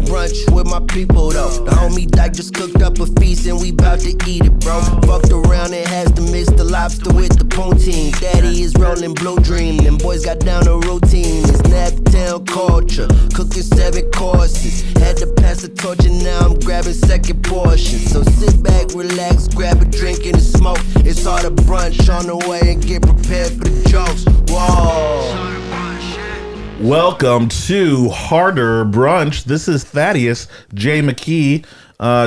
brunch with my people though. The homie Dyke just cooked up a feast and we bout to eat it, bro. Fucked around and has to mix the lobster with the poutine. Daddy is rolling blue dream, them boys got down a routine. It's Naptown culture, cooking 7 courses. Had to pass the torch and now I'm grabbing second portion. So sit back, relax, grab a drink and a smoke. It's Harder Brunch on the way and get prepared for the jokes. Whoa. Welcome to Harder Brunch. This is Thaddaeus, J. Mckee,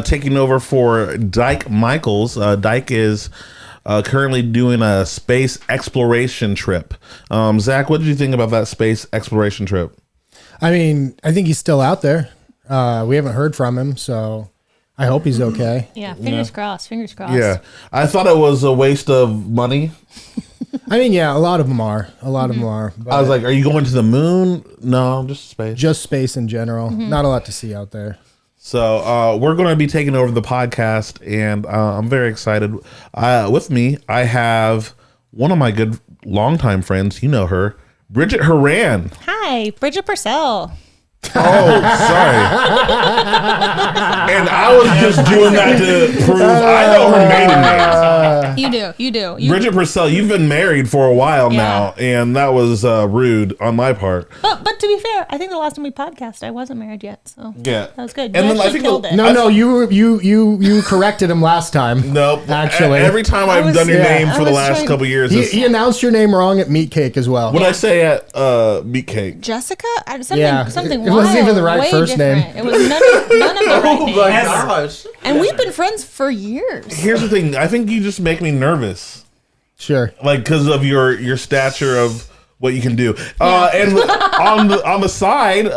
taking over for Dyke Michaels. Dyke is currently doing a space exploration trip. Zach, what did you think about that space exploration trip? I mean, I think he's still out there. We haven't heard from him, so I hope he's okay. Yeah, fingers crossed, fingers crossed. Yeah, I thought it was a waste of money. I mean, yeah, a lot of them are. A lot of them are. I was like, are you going to the moon? No, just space. Just space in general. Not a lot to see out there. So we're going to be taking over the podcast, and I'm very excited. With me, I have one of my good longtime friends. You know her, Bridget Horan. Hi, Bridget Purcell. Oh, sorry. And I was just doing that to prove I know her maiden name. You do. Bridget Purcell, you've been married for a while now, and that was rude on my part. But to be fair, I think the last time we podcast, I wasn't married yet, so yeah, that was good. And you then I think killed it. No, you corrected him last time. Nope. Actually, every time I've done your name for the last couple years, he announced your name wrong at Meat Cake as well. What did I say at Meat Cake? Jessica? Something it wasn't even the right way first different. name. It was none of the right names. My gosh. And we've been friends for years. Here's the thing. I think you just make me nervous. Sure. Like, because of your stature of what you can do. And on the side,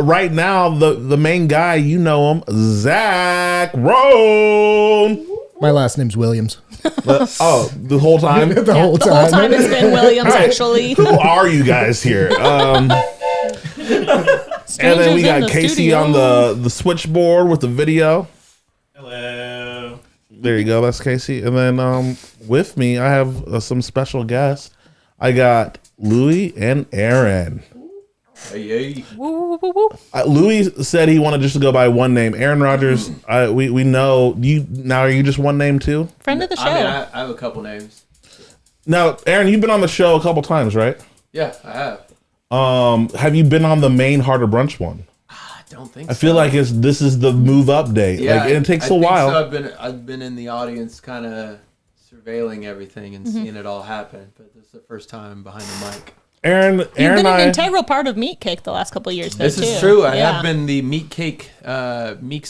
right now, the main guy, you know him, Zach Roan. My last name's Williams. The whole time? The whole The whole time it's been Williams, actually. Who are you guys here? And then we got Casey studio. on the switchboard with the video. Hello. There you go. That's Casey. And then with me, I have some special guests. I got Louis and Aaron. Hey. Woo, woo, woo, woo. Louis said he wanted just to go by one name. Aaron Rodgers, we know you now. Are you just one name too? Friend of the show. I mean, I have a couple names. Now, Aaron, you've been on the show a couple times, right? Yeah, I have. Have you been on the main Harder Brunch one? I don't think I feel like this is the move up day. Yeah, like, it takes a a while. So I've been in the audience, kind of surveilling everything and seeing it all happen. But this is the first time behind the mic. Aaron, You've been an integral part of Meat Cake the last couple of years, though, This too. is true. I have been the Meat Cake, meat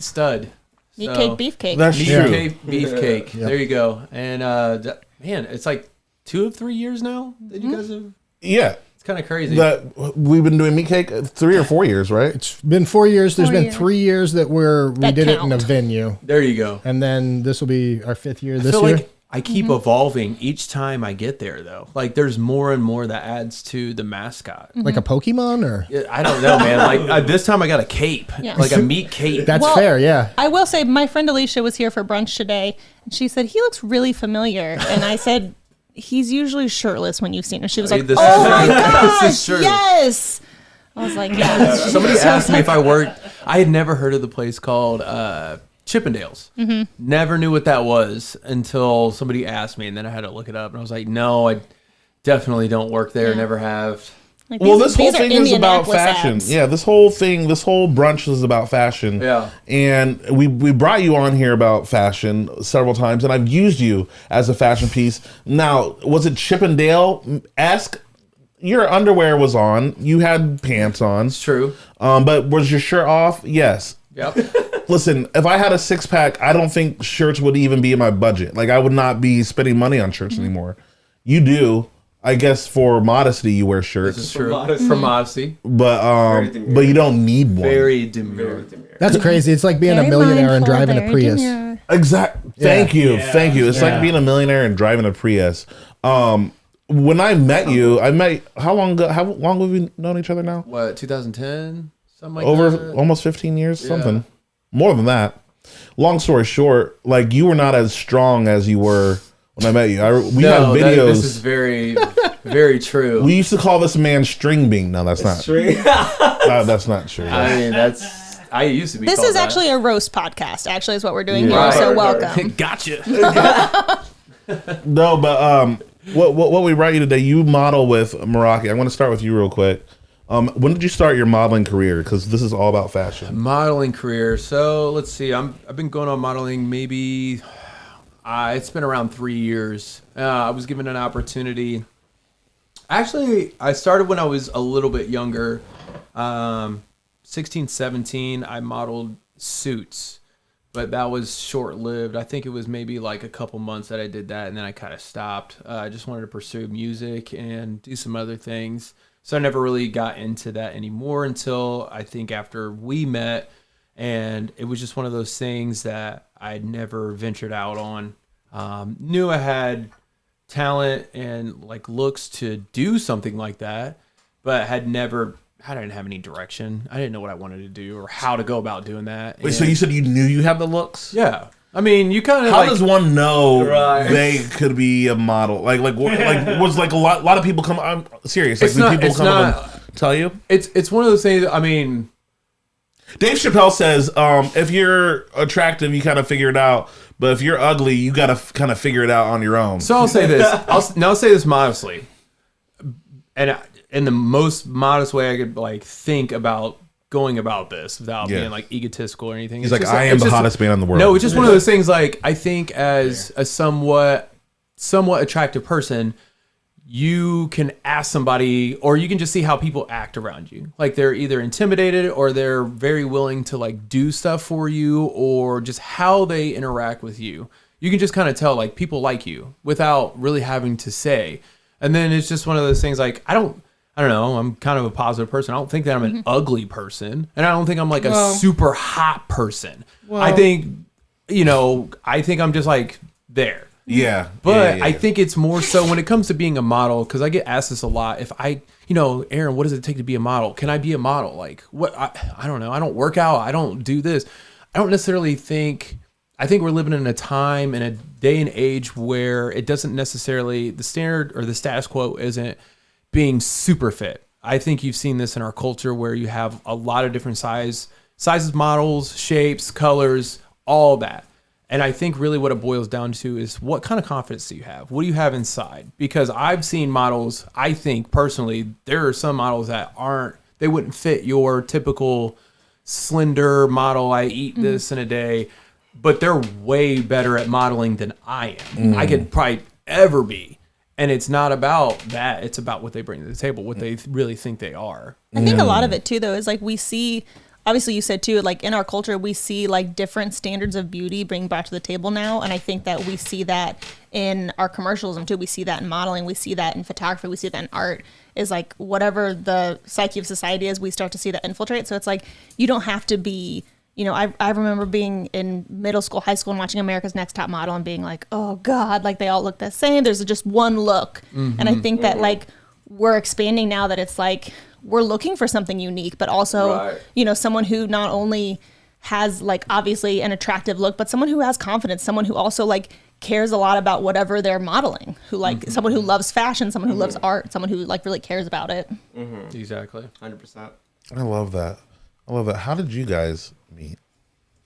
stud. Meat Cake, Beef Cake. That's Meat true. Cake, Beef Cake. There you go. And man, it's like 2 or 3 years now that you guys have. Yeah. It's kind of crazy. That we've been doing Meat Cake 3 or 4 years, right? It's been 4 years. There's 4 been years. 3 years that we did it in a venue. There you go. And then this will be our 5th year I this feel year. like I keep evolving each time I get there, though. Like, there's more and more that adds to the mascot. Like a Pokemon or? Yeah, I don't know, man. Like, this time I got a cape. Yeah. Like a meat cape. That's Well, fair, yeah. I will say, my friend Alicia was here for brunch today, and she said, he looks really familiar. And I said, he's usually shirtless when you've seen him. She was like, This oh is my true. gosh, This is true. yes. I was like, yeah. Somebody asked me if I worked. I had never heard of the place called Chippendales. Never knew what that was until somebody asked me, and then I had to look it up. And I was like, no, I definitely don't work there. Yeah. Never have. Like, Well, these- this whole these are thing is about Indianapolis fashion. abs. Yeah, this whole brunch is about fashion. Yeah. And we brought you on here about fashion several times, and I've used you as a fashion piece. Now, was it Chippendale-esque? Your underwear was on. You had pants on. It's true. But was your shirt off? Yes. Yep. Listen, if I had a 6-pack, I don't think shirts would even be in my budget. Like, I would not be spending money on shirts anymore. You do. I guess for modesty, you wear shirts. This is true. For modesty. But you don't need one. Very demure. That's crazy. It's like being Very a millionaire and mindful, driving a very Prius. demure. Thank you. It's Yeah. like being a millionaire and driving a Prius. When I met you, how long ago? How long have we known each other now? What, 2010? Something like Over that? almost 15 years, Yeah. something. More than that. Long story short, like, you were not as strong as you were when I met you. We had videos. This is very, very true. We used to call this man String Bean. No, that's not. String. That's not true. I mean, that's I used to be. This called is that. actually a roast podcast. Actually, is what we're doing here. Right. So welcome. Gotcha. No, but what we write you today? You model with Meraki. I want to start with you real quick. When did you start your modeling career? Because this is all about fashion. Modeling career. So let's see. I've been going on modeling maybe. It's been around 3 years. I was given an opportunity. Actually, I started when I was a little bit younger. 16, 17, I modeled suits, but that was short-lived. I think it was maybe like a couple months that I did that, and then I kind of stopped. I just wanted to pursue music and do some other things. So I never really got into that anymore until I think after we met, and it was just one of those things that I'd never ventured out on. Knew I had talent and like looks to do something like that, but I didn't have any direction. I didn't know what I wanted to do or how to go about doing that. Wait, so you said you knew you had the looks? Yeah. I mean, you kind of How does one know Right. they could be a model? Like was like a lot of people come. I'm serious. Like, It's do not- people it's come up not- and tell you? It's one of those things. I mean, Dave Chappelle says, if you're attractive, you kind of figure it out. But if you're ugly, you got to kind of figure it out on your own. so I'll say this. I'll say this modestly, and in the most modest way I could like think about going about this without Yeah. being like egotistical or anything. He's It's like, just I am it's the just- hottest man in the world. No, it's just one of those things. Like I think as a somewhat attractive person, you can ask somebody, or you can just see how people act around you. Like they're either intimidated or they're very willing to like do stuff for you, or just how they interact with you. You can just kind of tell like people like you without really having to say. And then it's just one of those things like I don't know. I'm kind of a positive person. I don't think that I'm an ugly person, and I don't think I'm like a super hot person. I think, I think I'm just like there. Yeah. But yeah. I think it's more so when it comes to being a model, because I get asked this a lot. If Aaron, what does it take to be a model? Can I be a model? Like what? I don't know. I don't work out. I don't do this. I don't necessarily think. I think we're living in a time and a day and age where it doesn't necessarily, the standard or the status quo isn't being super fit. I think you've seen this in our culture where you have a lot of different sizes, models, shapes, colors, all that. And I think really what it boils down to is what kind of confidence do you have? What do you have inside? Because I've seen models, I think personally, there are some models that they wouldn't fit your typical slender model. I eat this in a day, but they're way better at modeling than I am. I could probably ever be. And it's not about that. It's about what they bring to the table, what they really think they are. I think a lot of it too, though, is like we see, obviously you said too, like in our culture, we see like different standards of beauty being brought to the table now. And I think that we see that in our commercialism too. We see that in modeling. We see that in photography. We see that in art, is like whatever the psyche of society is, we start to see that infiltrate. So it's like, you don't have to be, I remember being in middle school, high school, and watching America's Next Top Model and being like, oh God, like they all look the same. There's just one look. And I think that like we're expanding now, that it's like, we're looking for something unique, but also, someone who not only has like obviously an attractive look, but someone who has confidence, someone who also like cares a lot about whatever they're modeling, who like someone who loves fashion, someone who loves art, someone who like really cares about it. Exactly. 100%. I love that. How did you guys meet?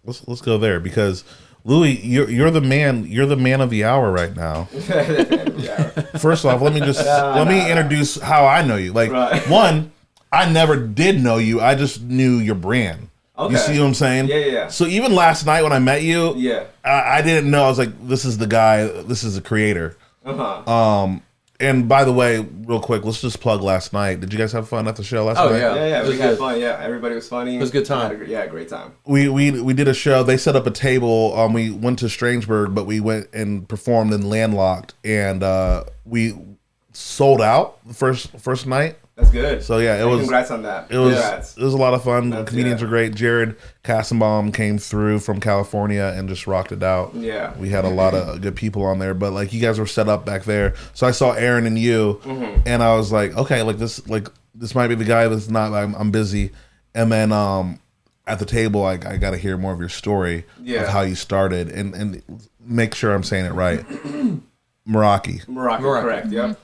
Let's go there, because Louis, you're the man of the hour right now. First off, let me introduce how I know you. Like, one, I never did know you. I just knew your brand. Okay. You see what I'm saying? Yeah. So even last night when I met you, Yeah. I didn't know. I was like, this is the guy. This is the creator. And by the way, real quick, let's just plug last night. Did you guys have fun at the show last night? Yeah, It was we had good. fun. Yeah, everybody was funny. It was a good time. Great time. We did a show. They set up a table. We went to Strangeburg, but we went and performed in Landlocked, and we sold out the first night. That's good. So yeah, it was. Congrats on that. It was. Congrats. It was a lot of fun. The That's- comedians yeah. were great. Jared Kassenbaum came through from California and just rocked it out. Yeah. We had a lot of good people on there, but like you guys were set up back there. So I saw Aaron and you, and I was like, okay, this might be the guy that's not. I'm busy, and then at the table, I got to hear more of your story of how you started, and make sure I'm saying it right. Meraki. Meraki, correct. Yep.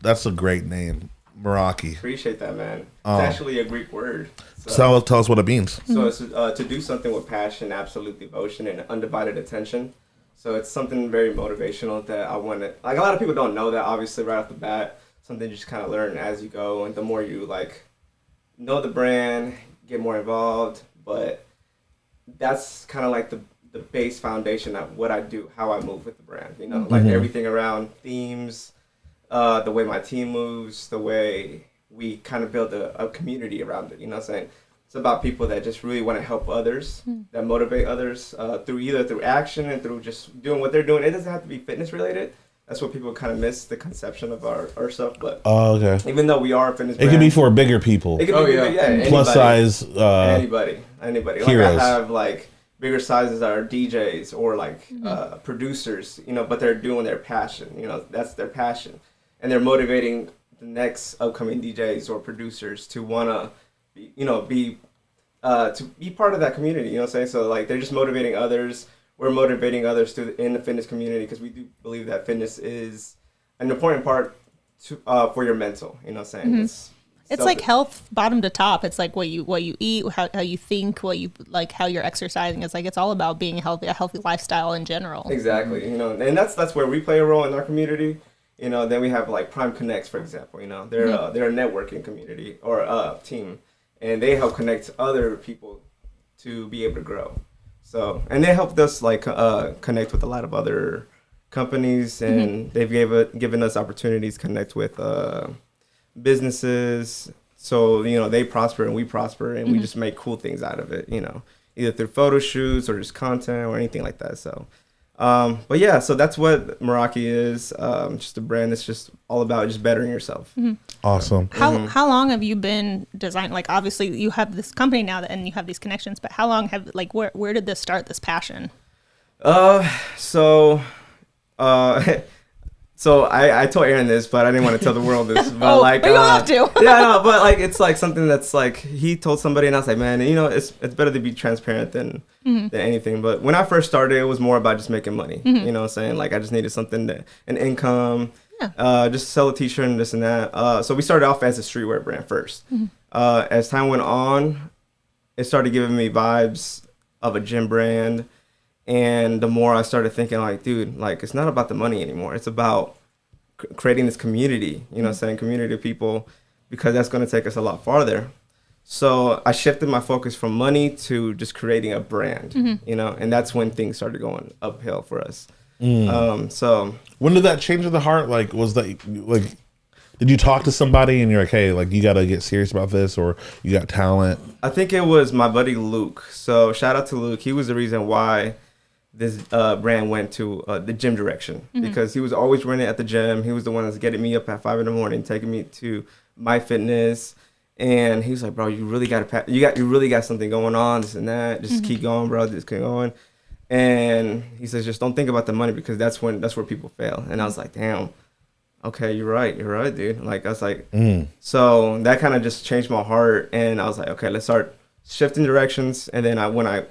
That's a great name. Meraki. Appreciate that, man. It's actually a Greek word. So tell us what it means. So it's to do something with passion, absolute devotion, and undivided attention. So it's something very motivational that I want to, like, a lot of people don't know that, obviously, right off the bat. Something you just kind of learn as you go, and the more you, like, know the brand, get more involved, but that's kind of like the base foundation of what I do, how I move with the brand, you know, like everything around themes, the way my team moves, the way we kind of build a community around it, you know what I'm saying? It's about people that just really want to help others, that motivate others through action and through just doing what they're doing. It doesn't have to be fitness related. That's what people kind of miss, the conception of our stuff. But okay. even though we are a fitness brand, It can be for bigger people. It can be anybody. Plus size anybody. Heroes. Like I have like bigger sizes that are DJs or like producers, you know, but they're doing their passion. You know, that's their passion, and they're motivating the next upcoming DJs or producers to wanna, be part of that community. You know what I'm saying? So like they're just motivating others. We're motivating others in the fitness community because we do believe that fitness is an important part for your mental. You know what I'm saying? It's like health bottom to top. It's like what you eat, how you think, how you're exercising. It's like it's all about being a healthy lifestyle in general. Exactly. You know, and that's where we play a role in our community. You know, then we have like Prime Connects, for example. You know, they're a networking community or team, and they help connect other people to be able to grow. So, and they helped us like connect with a lot of other companies, and they've given us opportunities to connect with businesses. So, you know, they prosper and we prosper, and we just make cool things out of it, you know, either through photo shoots or just content or anything like that. So, but yeah, so that's what Meraki is. Just a brand that's just all about just bettering yourself. Awesome. How long have you been designing? Like, obviously you have this company now and you have these connections, but how long where did this start, this passion? So I told Aaron this, but I didn't want to tell the world this. But but you have to. Yeah, no, but like it's like something that's like he told somebody, and I was like, man, you know, it's better to be transparent than anything. But when I first started, it was more about just making money. You know what I'm saying? Like I just needed something an income. Just sell a t-shirt and this and that. So we started off as a streetwear brand first. As time went on, it started giving me vibes of a gym brand. And the more I started thinking, like, dude, like, it's not about the money anymore. It's about creating this community, you know what I'm saying? Community of people, because that's going to take us a lot farther. So I shifted my focus from money to just creating a brand, you know? And that's when things started going uphill for us. So when did that change of the heart? Like, was that, like, did you talk to somebody and you're like, hey, like, you got to get serious about this, or you got talent? I think it was my buddy Luke. So shout out to Luke. He was the reason why this brand went to the gym direction, because he was always running at the gym. He was the one that's getting me up at 5 a.m, taking me to My Fitness. And he was like, bro, you really got something going on, this and that. Just keep going, bro. Just keep going. And he says, just don't think about the money, because that's where people fail. And I was like, damn, okay, you're right, dude. Like, I was like, so that kind of just changed my heart. And I was like, okay, let's start shifting directions. And then when I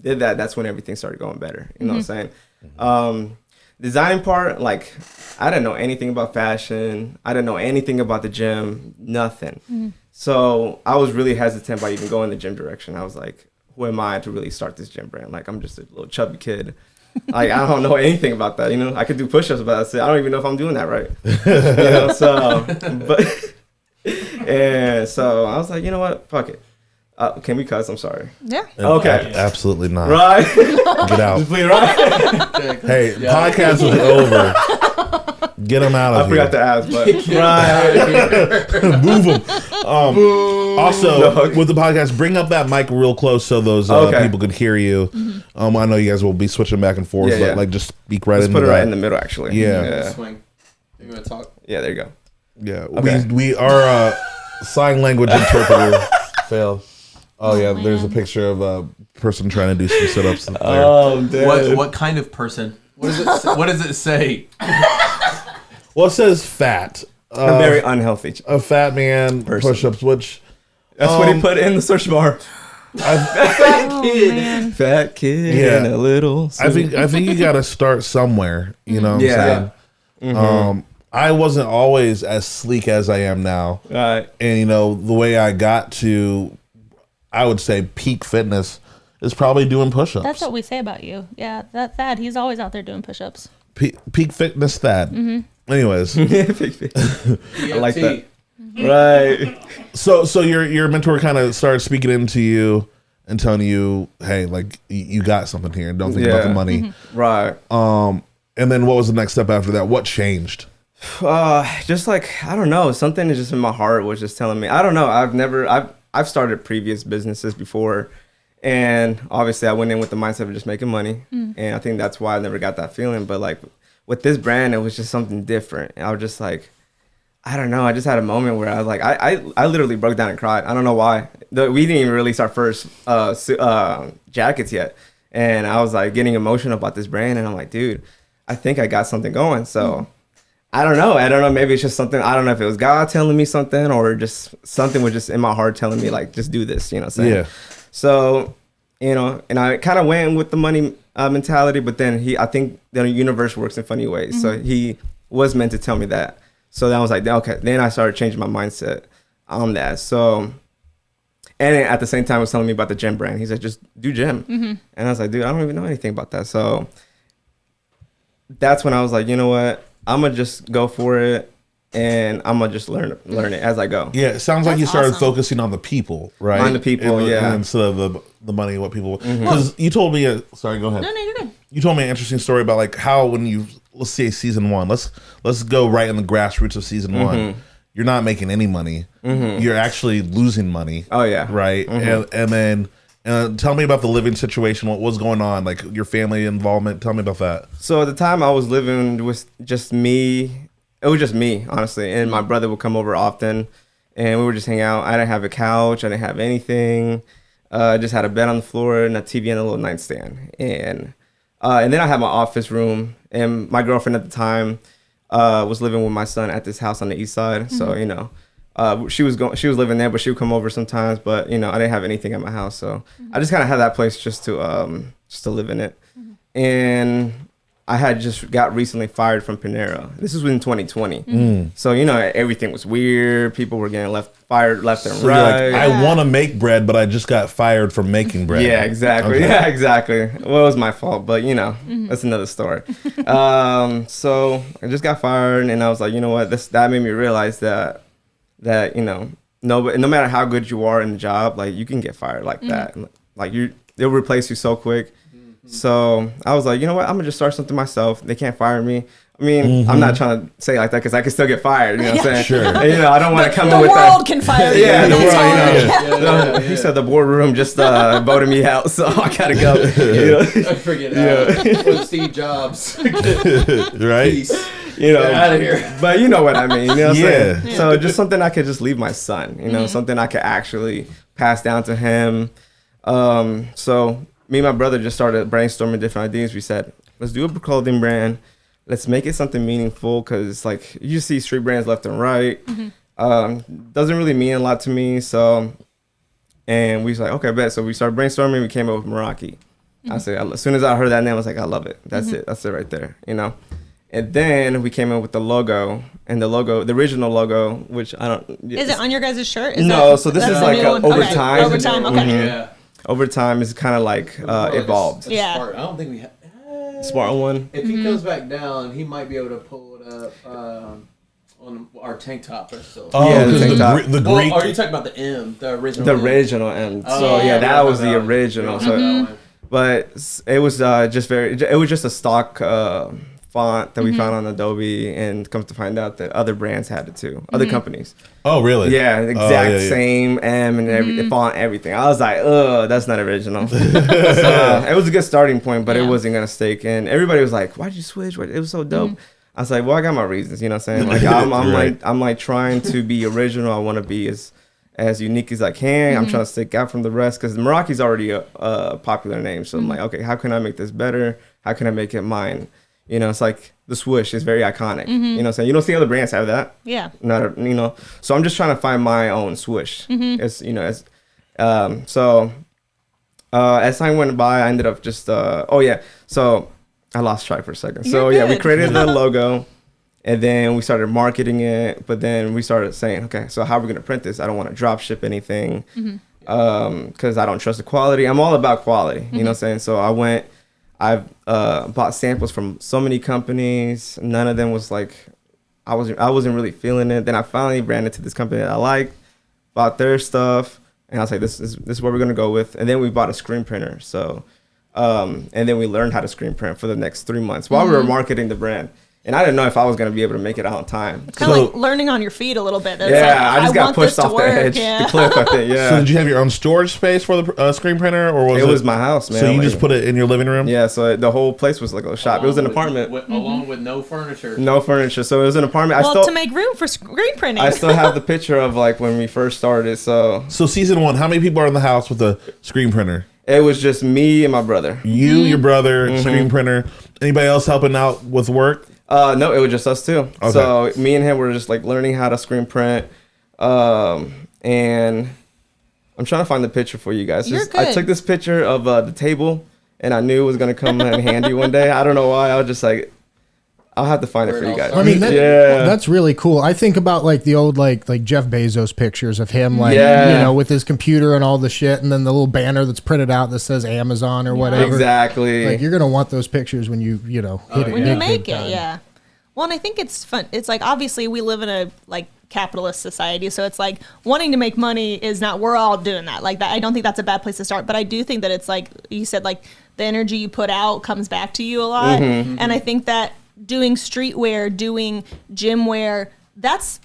did that, that's when everything started going better. You know what I'm saying? Design part, like, I didn't know anything about fashion. I didn't know anything about the gym, nothing. So I was really hesitant by even going the gym direction. I was like, who am I to really start this gym brand? Like, I'm just a little chubby kid. Like, I don't know anything about that. You know, I could do push-ups, but that's it. I don't even know if I'm doing that right. You know, so I was like, you know what? Fuck it. Can we cuss? I'm sorry. Yeah. Okay. Absolutely not. Right. Get out. Just please, right. Hey, podcast is over. Get them out of here. I forgot to ask, but right. Move them. Also, with the podcast, bring up that mic real close so those people can hear you. I know you guys will be switching back and forth, but like just speak right into that. Put it right in the middle, actually. Yeah. Swing. You want to talk? Yeah, there you go. Yeah. Okay. We are sign language interpreter failed. Oh yeah, there's a picture of a person trying to do some sit-ups. Oh, dude. What kind of person? What does it say? Well, it says fat. A very unhealthy. A fat man person. Push-ups, which that's what he put in the search bar. Fat kid. Fat kid. Yeah. And a little. I think you got to start somewhere. You know what I'm saying? I wasn't always as sleek as I am now. Right. And, you know, the way I got to, I would say, peak fitness is probably doing push-ups. That's what we say about you. Yeah, that Thad, he's always out there doing push-ups. Peak fitness Thad. Anyways. I like that. Right. So your mentor kind of started speaking into you and telling you, hey, like, you got something here. Don't think about the money. Right. And then what was the next step after that? What changed? Just like, I don't know, something is just in my heart was just telling me, I don't know, I've started previous businesses before, and obviously I went in with the mindset of just making money, and I think that's why I never got that feeling. But like with this brand, it was just something different. I was just like, I don't know, I just had a moment where I was like, I literally broke down and cried. I don't know why. We didn't even release our first jackets yet, and I was like getting emotional about this brand, and I'm like, dude, I think I got something going. So I don't know. Maybe it's just something. I don't know if it was God telling me something or just something was just in my heart telling me like, just do this, you know what I'm saying? Yeah. So, you know, and I kind of went with the money mentality, but then I think the universe works in funny ways. So he was meant to tell me that. So then I was like, okay. Then I started changing my mindset on that. So, and at the same time, he was telling me about the gym brand. He said, just do gym. And I was like, dude, I don't even know anything about that. So that's when I was like, you know what? I'm going to just go for it, and I'm going to just learn it as I go. Yeah, it sounds like That's you started awesome. focusing on the people, right? On the people, yeah. Instead of the money, what people... Because you told me... sorry, go ahead. No, you're good. You told me an interesting story about like how when you... Let's say season one. Let's go right in the grassroots of season one. You're not making any money. You're actually losing money. Oh, yeah. Right? And then... tell me about the living situation. What was going on? Like your family involvement. Tell me about that. So at the time I was living with just me. It was just me, honestly. And my brother would come over often, and we would just hang out. I didn't have a couch. I didn't have anything. I just had a bed on the floor and a TV and a little nightstand. And then I had my office room. And my girlfriend at the time was living with my son at this house on the east side. So, you know. She was living there, but she would come over sometimes. But you know, I didn't have anything at my house, so I just kind of had that place just to live in it. And I had just got recently fired from Panera. This was in 2020, so you know everything was weird. People were getting fired left and So right. you're like, I want to make bread, but I just got fired from making bread. Yeah, exactly. Okay. Yeah, exactly. Well, it was my fault, but you know, that's another story. So I just got fired, and I was like, you know what? That made me realize that you know, no matter how good you are in the job, like you can get fired like that. Like they'll replace you so quick. So I was like, you know what? I'm gonna just start something myself. They can't fire me. I mean, I'm not trying to say it like that because I can still get fired. You know what I'm saying? Sure. And, you know, I don't want to come in with The that. world can fire you. Yeah, the That's world. all. You know, he said the boardroom just voted me out, so I gotta go. You know? I forget out. With Steve Jobs. Right? Peace. You know, Get outta here. But you know what I mean. You know what I'm Yeah. saying? So just something I could just leave my son. You know, something I could actually pass down to him. So me and my brother just started brainstorming different ideas. We said, let's do a clothing brand. Let's make it something meaningful because like you see street brands left and right. Doesn't really mean a lot to me. So, and we was like, okay, bet. So we started brainstorming. We came up with Meraki. I said, as soon as I heard that name, I was like, I love it. That's it. That's it right there. You know. And then we came up with the logo, and the original logo, which I don't. Is it on your guys' shirt? So this that's is the like new one? over Okay. time. Over time, okay. Yeah. Over time, it's kind of like evolved. Yeah. Smart. I don't think we have. Smart one. If he comes back down, he might be able to pull it up on our tank top. Or so. Oh, Yeah, because the top. the Well, Greek. are you talking about the M, the original? The M? original M. Oh, So yeah, that was the one. original. We So, don't have that one. but it was it was just a stock font that we found on Adobe, and come to find out that other brands had it too, other companies. Oh, really? Yeah, Oh, exact yeah, yeah. same M and the font, everything. I was like, that's not original. So, it was a good starting point, but it Yeah. wasn't gonna stick. And everybody was like, "Why'd you switch? It was so dope." I was like, "Well, I got my reasons." You know what I'm saying? Like, I'm like trying to be original. I want to be as unique as I can. I'm trying to stick out from the rest because Meraki's already a popular name. So I'm like, okay, how can I make this better? How can I make it mine? You know, it's like the swoosh is very iconic. You know what I'm saying? You don't see other brands have that. Yeah. So I'm just trying to find my own swoosh. As you know, as time went by, I ended up just so I lost track for a second. So You're we good. created the logo, And then we started marketing it, but then we started saying, okay, so how are we going to print this? I don't want to drop ship anything because I don't trust the quality. I'm all about quality, you know what I'm saying? So I've bought samples from so many companies. None of them was like, I wasn't really feeling it. Then I finally ran into this company that I liked, bought their stuff, and I was like, this is what we're going to go with. And then we bought a screen printer. So, and then we learned how to screen print for the next 3 months while we were marketing the brand. And I didn't know if I was going to be able to make it out on time. It's kind of like learning on your feet a little bit. It's yeah, like, I just got pushed off the edge, the cliff, I think, yeah. So did you have your own storage space for the screen printer, or was it was my house, man. So you just put it in your living room? Yeah, so the whole place was like a shop. It was an apartment. Along with no furniture. No furniture. So it was an apartment. Well, to make room for screen printing. I still have the picture of like when we first started. So season 1, how many people are in the house with a screen printer? It was just me and my brother. You, your brother, screen printer. Anybody else helping out with work? No, it was just us two. Okay. So me and him were just like learning how to screen print. And I'm trying to find the picture for you guys. You're good. I took this picture of the table, and I knew it was gonna come in handy one day. I don't know why. I was just like, I'll have to find it for you guys. I mean, that's really cool. I think about like the old like Jeff Bezos pictures of him, like you know, with his computer and all the shit, and then the little banner that's printed out that says Amazon or whatever. Exactly. Like you're gonna want those pictures when you know hit it. When you make it, yeah. Well, and I think it's fun. It's like obviously we live in a like capitalist society, so it's like wanting to make money is not. We're all doing that. Like that. I don't think that's a bad place to start. But I do think that it's like you said, like the energy you put out comes back to you a lot, and I think that doing streetwear, doing gym wear, that's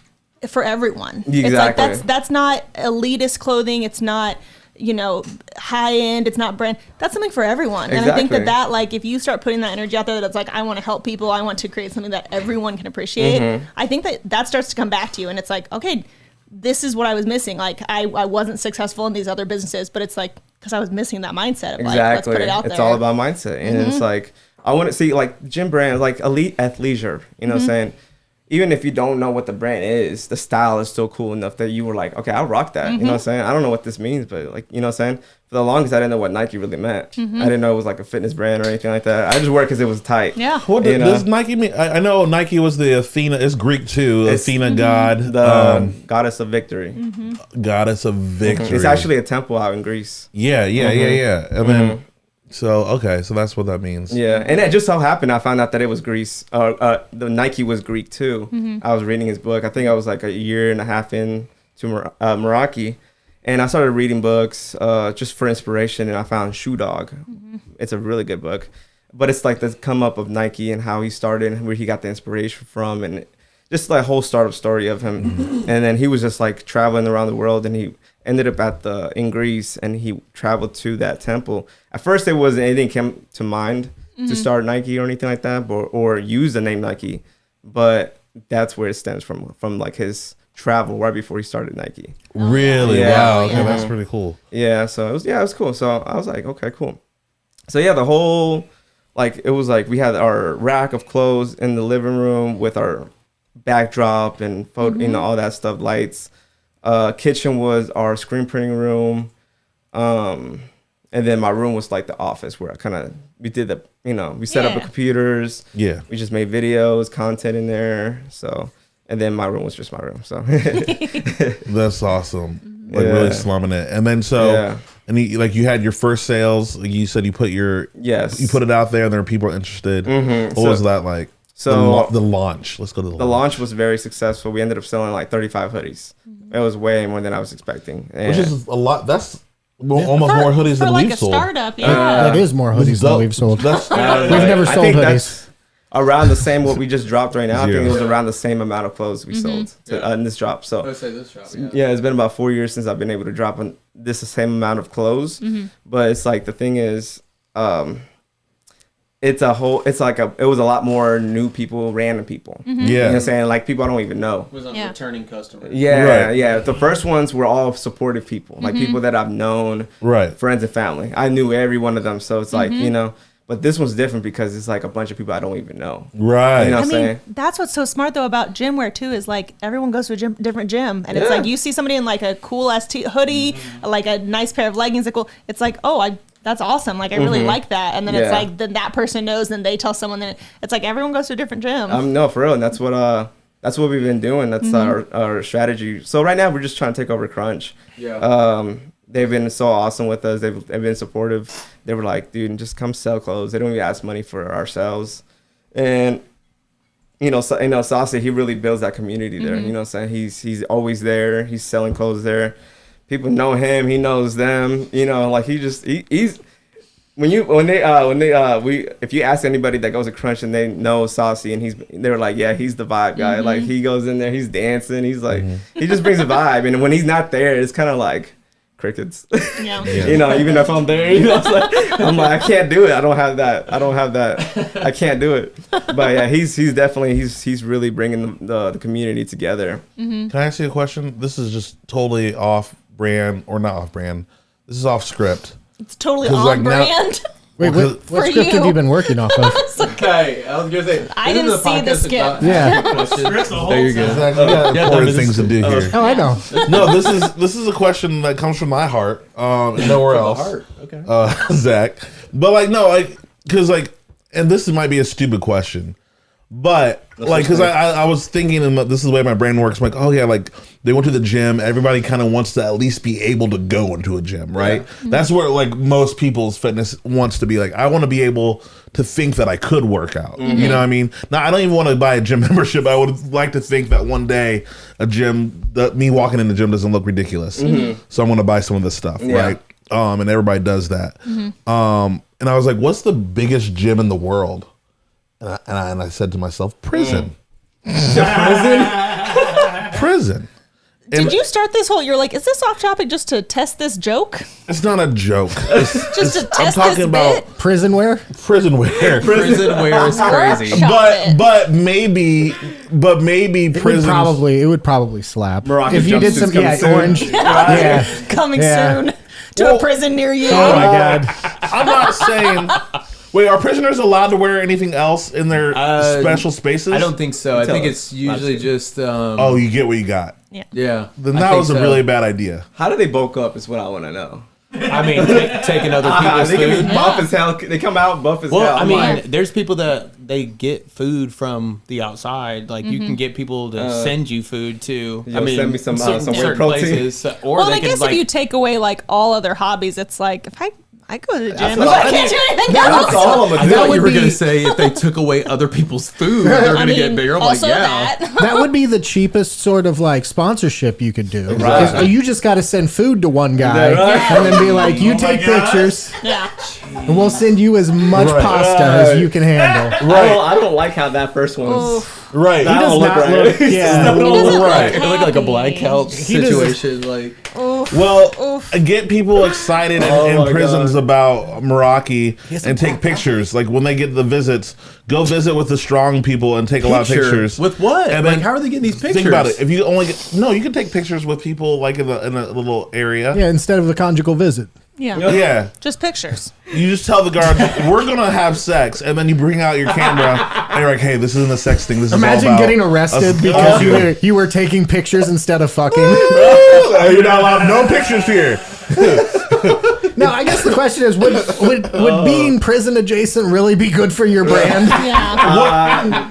for everyone. Exactly. It's like that's not elitist clothing. It's not, you know, high end. It's not brand. That's something for everyone. Exactly. And I think that like if you start putting that energy out there, that's like I want to help people. I want to create something that everyone can appreciate. I think that starts to come back to you, and it's like, okay, this is what I was missing. Like I wasn't successful in these other businesses, but it's like because I was missing that mindset of like let's put it out there. It's all about mindset, and it's like. I want to see like gym brands, like elite athleisure, you know what I'm saying? Even if you don't know what the brand is, the style is still cool enough that you were like, okay, I'll rock that. You know what I'm saying? I don't know what this means, but like, you know what I'm saying? For the longest, I didn't know what Nike really meant. I didn't know it was like a fitness brand or anything like that. I just wore it because it was tight. Yeah. What does Nike mean? I know Nike was the Athena. It's Greek too. It's Athena god. The goddess of victory. Goddess of victory. It's actually a temple out in Greece. Yeah. And then, so that's what that means. Yeah, and it just so happened I found out that it was Greece. The Nike was Greek too. I was reading his book. I think I was like a year and a half in to Meraki, and I started reading books just for inspiration. And I found Shoe Dog. It's a really good book, but it's like the come up of Nike and how he started and where he got the inspiration from, and just like whole startup story of him. And then he was just like traveling around the world, and he ended up in Greece, and he traveled to that temple. At first, it didn't come to mind to start Nike or anything like that, or use the name Nike, but that's where it stems from like his travel right before he started Nike. Really? Yeah. Wow. Okay, that's pretty cool. Yeah. So it was cool. So I was like, okay, cool. So yeah, the whole it was like we had our rack of clothes in the living room with our backdrop and photo, you know, all that stuff, lights. Kitchen was our screen printing room, and then my room was like the office where we did we set up the computers. Yeah, we just made videos, content in there. So, and then my room was just my room. So that's awesome. Like really slumming it. And then and you had your first sales. You said you put you put it out there, and there were people interested. What was that like? So the launch. Let's go to the launch was very successful. We ended up selling like 35 hoodies. It was way more than I was expecting. Which is a lot. That's almost more hoodies than we've sold. Startup, that is more hoodies than we've sold. We've never sold hoodies. That's around the same what we just dropped right now. I think it was around the same amount of clothes we sold in this drop. So I say this drop. Yeah, it's been about 4 years since I've been able to drop the same amount of clothes. But it's like the thing is, it was a lot more new people, random people. You know what I'm saying? Like people I don't even know. It was on returning customers. Yeah. The first ones were all supportive people, like people that I've known, friends and family. I knew every one of them. So it's like, you know, but this one's different because it's like a bunch of people I don't even know. Right. You know what I'm I mean, saying? that's what's so smart though about gym wear too is like everyone goes to a different gym, and it's like you see somebody in like a cool ass hoodie, like a nice pair of leggings. It's like, oh, that's awesome. Like, I really like that. And then it's Yeah. like, then that person knows, then they tell someone, then it's like everyone goes to a different gym. No, for real. And that's what we've been doing. That's our strategy. So right now we're just trying to take over Crunch. Yeah. They've been so awesome with us. They've been supportive. They were like, dude, just come sell clothes. They don't even ask money for ourselves. And Saucy, he really builds that community there. You know what I'm saying? He's always there. He's selling clothes there. People know him. He knows them. You know, like he's if you ask anybody that goes to Crunch and they know Saucy and they're like, yeah, he's the vibe guy. Like he goes in there, he's dancing. He's like, he just brings a vibe. And when he's not there, it's kind of like crickets. Yeah. You know, even if I'm there, I'm like, I can't do it. I don't have that. I can't do it. But yeah, he's definitely he's really bringing the community together. Can I ask you a question? This is just totally off brand, or not off brand. This is off script. It's totally 'Cause, on like, now- brand. Wait, what For script have you. you been working off of? Okay, I was gonna say. I this didn't is a see the podcast skip. about- Yeah. There you go. Exactly. We got important things to do here. Oh, I know. No, this is a question that comes from my heart, and nowhere else. Heart. Okay. Zach. But like, no, like, because like, and this might be a stupid question, but like, because I was thinking, and this is the way my brain works. I'm like, oh yeah, like they went to the gym. Everybody kind of wants to at least be able to go into a gym, right? That's where like most people's fitness wants to be. Like, I want to be able to think that I could work out. You know what I mean? Now, I don't even want to buy a gym membership. I would like to think that one day me walking in the gym doesn't look ridiculous. So I'm going to buy some of this stuff, right? And everybody does that. And I was like, what's the biggest gym in the world? And I said to myself, prison. Prison. Did you start this whole? You're like, is this off topic just to test this joke? It's not a joke. Just to test I'm talking this about bit? Prison wear? prison wear. Prison wear is crazy. Workshop. But maybe prison. It would probably slap. Meraki if you did jumpsuits some coming soon. orange. Yeah. Coming Yeah. soon to a prison near you. Oh my god. I'm not saying. Wait, are prisoners allowed to wear anything else in their special spaces? I don't think so. I think us. it's usually just. Oh, you get what you got. Yeah. Then I that think was a so. really bad idea. How do they bulk up is what I want to know. I mean, taking other people's They can food. be buff as hell. They come out buff as Well, hell. I I'm mean, like, there's people that they get food from the outside. Like you can get people to send you food too. Yo, send me some whey certain protein. places, or Well, they I can guess like. if you take away like all other hobbies, it's like if I go to the gym, what but I I can't do anything that's else. all I'm I gonna thought do. you were would gonna be- say if they took away other people's food, they're gonna get bigger. I'm like, also yeah. that. That would be the cheapest sort of like sponsorship you could do. Right. Is, you just got to send food to one guy and then be like, you take pictures Yeah. and we'll send you as much pasta as you can handle. I don't like how that first one's. Right. That does don't look not right. look- yeah. He doesn't Right. It looked like a happy. black couch doesn't- situation. Like, Well, get people excited in my prisons God. about Meraki and take pictures. Like when they get the visits, go visit with the strong people and take a lot of pictures. with what? And Like, then how are they getting these pictures? Think about it. If you only you can take pictures with people like in a little area. Yeah, instead of the conjugal visit. Yeah. Yeah. Just pictures. You just tell the guard, we're gonna have sex, and then you bring out your camera and you're like, hey, this isn't a sex thing. This Imagine is all about getting arrested us- because you were taking pictures instead of fucking. You're not allowed. No pictures here. No, I guess the question is, would being prison adjacent really be good for your brand? Yeah.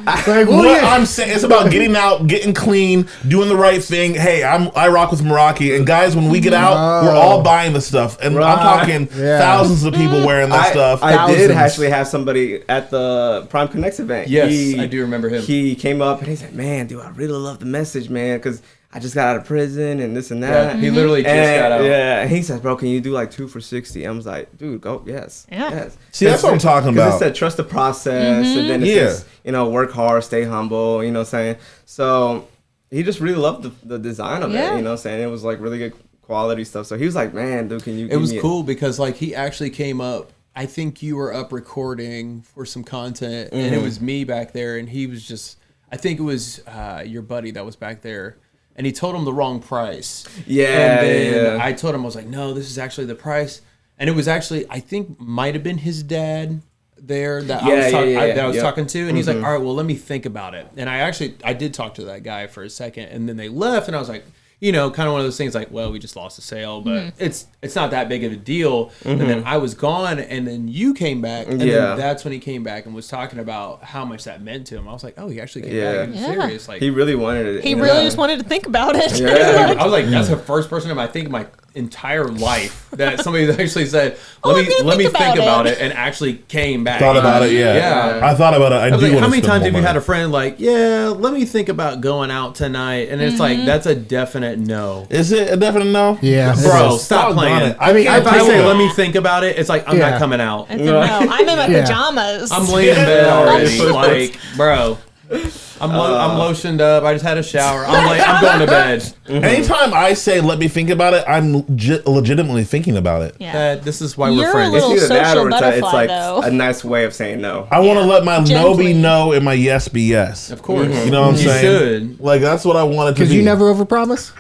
Like, What well, yeah. I'm saying, it's about getting out, getting clean, doing the right thing. Hey, I rock with Meraki, and guys, when we get out, we're all buying the stuff, and I'm talking thousands of people wearing that stuff. I did Thousands. actually have somebody at the Prime Connects event. Yes, I do remember him. He came up and he said, "Man, dude, I really love the message, man, because I just got out of prison and this and that." he literally just got out. Yeah, and he said, "Bro, can you do like 2 for 60?" I was like, "Dude, go, yes, Yeah. yes." See, that's what I'm talking Because about. it said trust the process, and then it Yeah. says, work hard, stay humble. You know what I'm saying? So he just really loved the design of it. Yeah. You know what I'm saying? It was like really good quality stuff. So he was like, "Man, dude, can you?" It was cool because like he actually came up. I think you were up recording for some content, and it was me back there, and he was just. I think it was your buddy that was back there, and he told him the wrong price. Yeah, and then yeah. I told him I was like, no, this is actually the price, and it was actually I think might have been his dad there that I was talking to, and he's like, all right, well, let me think about it, and I did talk to that guy for a second, and then they left, and I was like. you know, kind of one of those things like, well, we just lost a sale, but it's not that big of a deal. And then I was gone, and then you came back, and then that's when he came back and was talking about how much that meant to him. I was like, oh, he actually came back and was serious. Like, he really wanted it. He really just wanted to think about it. Yeah. I was like, that's the first person I think in my entire life that somebody actually said, let me think about it, and actually came back. Thought about it, yeah. I thought about it. I do like, want how many to times have you had a friend like, yeah, let me think about going out tonight, and it's like, that's a definite no. Is it a definite no? Yeah, bro, stop playing. I mean, if I say let me think about it, it's like I'm not coming out. It's a no. I'm in my pajamas. I'm laying in bed already. Like, bro, I'm lotioned up. I just had a shower. I'm going to bed. Anytime I say let me think about it, I'm legitimately thinking about it. Yeah. This is why You're we're friends. a little It's either that social or butterfly, it's like though. a nice way of saying no. I want to let my no Gently. be no and my yes be yes. Of course. You know what I'm saying? You should. Like, that's what I wanted to be. Because you never overpromise?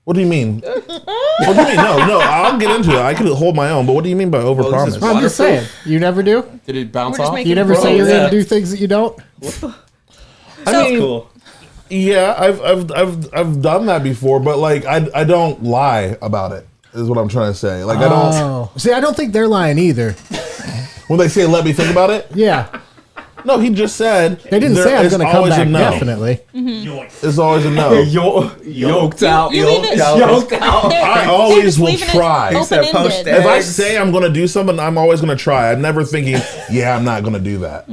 What do you mean? What do you mean? No, I'll get into it. I can hold my own, but what do you mean by overpromise? I'm just saying. You never do? Did it bounce We're just off? making You never say you're Yeah. going to do things that you don't? I mean, cool. Yeah, I've done that before, but like I don't lie about it. Is what I'm trying to say. Like I don't. Oh. See, I don't think they're lying either. When they say let me think about it, Yeah. no, he just said They didn't say I was it's going to come always a back, no. definitely. It's always a no. Yoked out. You leave it- Yoked out. I always will try. said post Open-ended. that. If I say I'm going to do something, I'm always going to try. I'm never thinking, yeah, I'm not going to do that.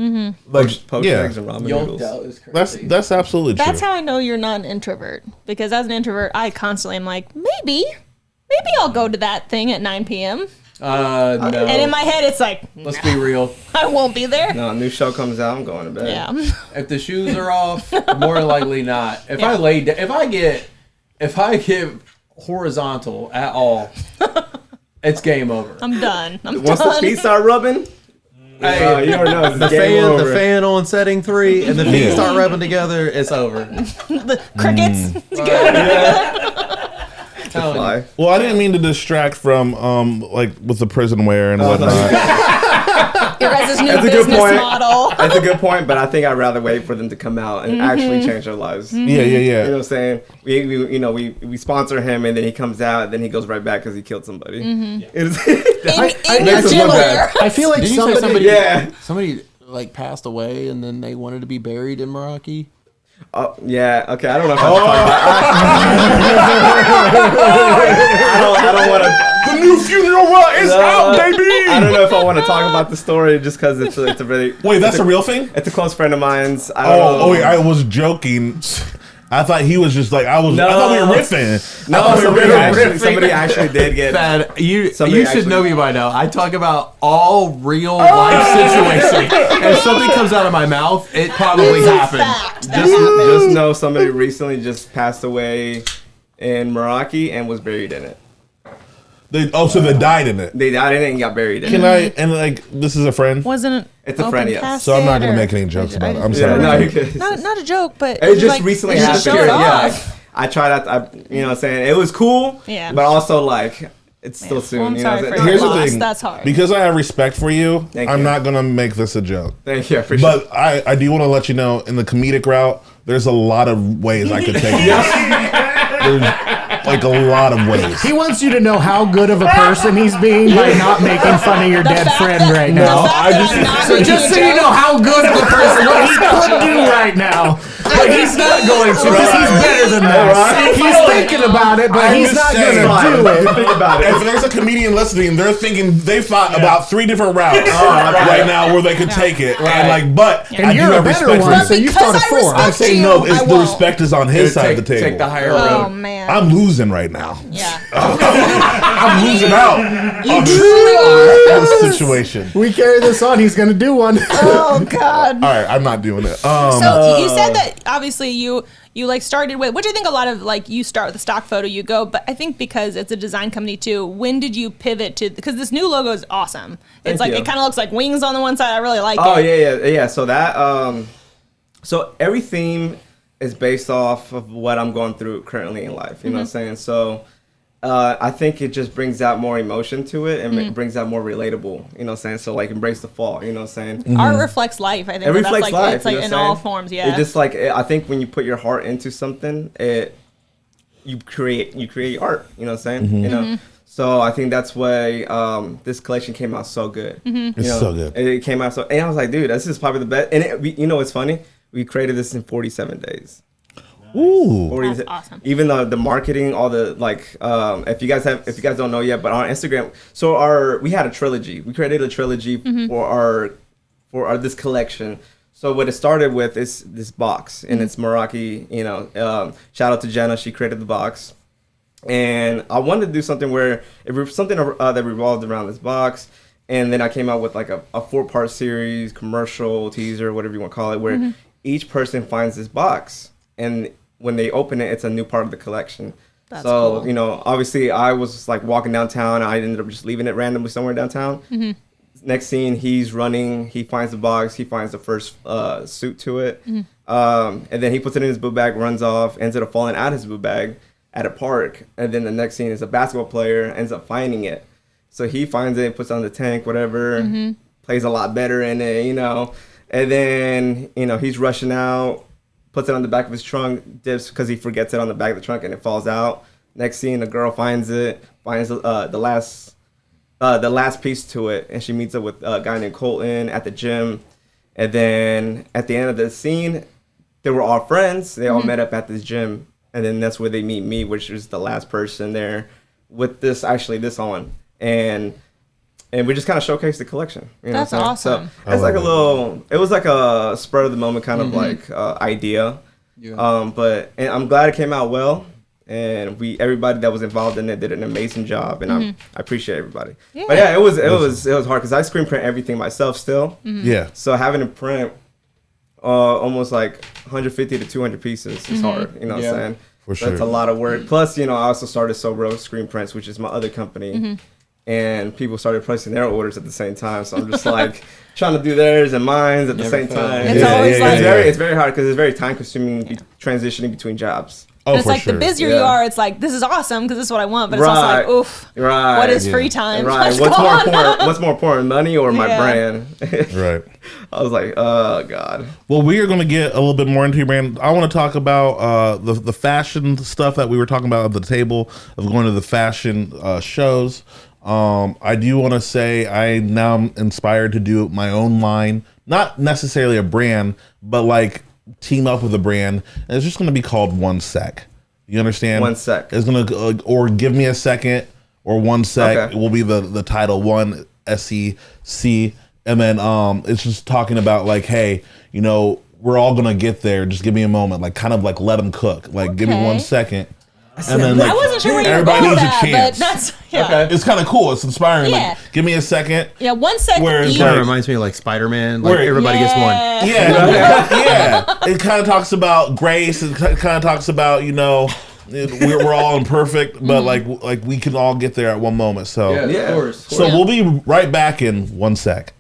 Like, Poached yeah, eggs and ramen Yoked noodles. out is crazy. that's absolutely true. That's how I know you're not an introvert. Because as an introvert, I constantly am like, maybe I'll go to that thing at 9 p.m. No. And in my head, it's like, Let's be real. I won't be there. No, a new show comes out, I'm going to bed. Yeah. If the shoes are off, more likely not. If I get horizontal at all, it's game over. I'm done. Once the feet start rubbing, Hey, you already know the it's game over. fan on setting 3, and the feet Yeah. start rubbing together, it's over. The crickets. Telling you. Fly. Well, I didn't mean to distract from like with the prison wear and whatnot. Your guys' new That's a good business point. model. That's a good point, but I think I'd rather wait for them to come out and actually change their lives. Yeah. You know what I'm saying? We sponsor him, and then he comes out, and then he goes right back because he killed somebody. In makes us jail look bad. wear. I feel like Didn't you say somebody... somebody like passed away and then they wanted to be buried in Meraki? Oh, yeah. Okay. I don't know if I should talk about. I don't want to. The new funeral is out, baby. I don't know if I want to talk about the story just because it's a really. Wait, that's a real thing? It's a close friend of mine's. I don't know. Wait, I was joking. I thought he was just like I thought we were riffing. No, I thought we were riffing. somebody actually did get. Thad, you Somebody should actually- know me by now. I talk about all real life situations. If something comes out of my mouth, it probably happened. Fact. Just know somebody recently just passed away in Meraki and was buried in it. So they died in it. They died in it and got buried in Can it. I? And like, this is a friend, Wasn't It's a friend, yes. so I'm not gonna make any jokes about it. I'm Yeah, sorry. no, you could. Not a joke, but It just like, recently you should happened. show it Yeah. off. I tried that. You know what I'm saying? It was cool. Yeah. But also, like, it's still soon. Well, I'm you know what sorry I'm for saying? your Here's the loss. thing. That's hard. Because I have respect for you, Thank I'm you. not gonna make this a joke. Thank you. I appreciate it. But I do want to let you know, in the comedic route, there's a lot of ways I could take this. There's like a lot of ways. He wants you to know how good of a person he's being by not making fun of your dead fact friend that- right the now. fact I that just- I'm not So making just a so you joke- know how good of a person, what he could do right now. But he's not going to because he's better than that. He's thinking about it, but I'm he's just not saying. going to do it. Think about it. If there's a comedian listening, they're thinking they've thought about 3 different routes right now where they could take it, and like, but And I do you're a have better respect one, for so you. you Because thought of I 4. respect I'm saying you, no. It's I the won't. respect is on his side of the table. Take the higher Oh road. man. I'm losing right now. Yeah. I'm losing out You on truly are. this situation. We carry this on, he's going to do one. Oh God. All right, I'm not doing it. So you said that obviously you like started with, which I think a lot of like you start with a stock photo, you go, but I think because it's a design company too, when did you pivot to, because this new logo is awesome. It's Thank like, you. it kind of looks like wings on the one side. I really like Oh it. yeah. So that so every theme is based off of what I'm going through currently in life. You know what I'm saying? So I think it just brings out more emotion to it and it brings out more relatable. You know what I'm saying? So like embrace the fall. You know what I'm saying? Art reflects life. I think It that's reflects like, life. it's like you know in what I'm all saying? forms. Yeah. It just like I think when you put your heart into something, it you create art. You know what I'm saying? You know. So I think that's why this collection came out so good. It's so good. It came out so, and I was like, dude, this is probably the best. And you know what's funny? We created this in 47 days. Ooh, 40, That's awesome. Even the marketing, all the like, if you guys don't know yet, but on Instagram, so we had a trilogy. We created a trilogy for this collection. So what it started with is this box, and it's Meraki. You know, shout out to Jenna, she created the box. And I wanted to do something where something that revolved around this box. And then I came out with like a 4-part series, commercial, teaser, whatever you want to call it, where each person finds this box. And when they open it, it's a new part of the collection. That's so, cool. you know, obviously I was like walking downtown. I ended up just leaving it randomly somewhere downtown. Next scene, he's running. He finds the box. He finds the first suit to it. And then he puts it in his boot bag, runs off, ends up falling out of his boot bag at a park. And then the next scene is a basketball player ends up finding it. So he finds it, puts it on the tank, whatever, plays a lot better in it, you know. And then, you know, he's rushing out, puts it on the back of his trunk, dips because he forgets it on the back of the trunk and it falls out. Next scene, the girl finds the last piece to it, and she meets up with a guy named Colton at the gym. And then at the end of the scene, they were all friends. They all met up at this gym. And then that's where they meet me, which was the last person there with this on. And we just kind of showcased the collection. You know That's what I'm awesome. So it's like it was like a spur of the moment kind of like idea. Yeah. But I'm glad it came out well. And everybody that was involved in it did an amazing job, and I appreciate everybody. Yeah. But yeah, it was hard because I screen print everything myself still. yeah. So having to print almost like 150 to 200 pieces is hard. You know what I'm saying? For So it's a sure. lot of work. Plus, you know, I also started Sobro Screen Prints, which is my other company. And people started placing their orders at the same time. So I'm just like trying to do theirs and mine at the same time. It's always like- It's very hard because it's very time consuming transitioning between jobs. Oh, And it's for like sure. the busier you Yeah. are, it's like, this is awesome because this is what I want. But it's also like, oof, Right. what is free time? Right. What's more important? What's more important, money or my Yeah. brand? Right. I was like, oh god. Well, we are going to get a little bit more into your brand. I want to talk about the fashion stuff that we were talking about at the table of going to the fashion shows. I do want to say I now am inspired to do my own line, not necessarily a brand, but like team up with a brand. And it's just going to be called One Sec. You understand? One Sec. It's going to or Give Me a Second or One Sec. Okay. Will be the title, One SEC. And then it's just talking about like, hey, you know, we're all gonna get there. Just give me a moment, like kind of like let them cook. Like give me 1 second, and then like I wasn't sure where you were everybody going with needs a that, chance. but that's, It's kind of cool. It's inspiring. Yeah. Like give me a second. yeah, 1 second. Where it's each. like- Kind of reminds me of like Spider-Man. Like Where- everybody gets one. Yeah. It kind of talks about grace. It kind of talks about, you know, we're all imperfect, but like we can all get there at one moment. So Yeah, of course. so we'll be right back in 1 sec.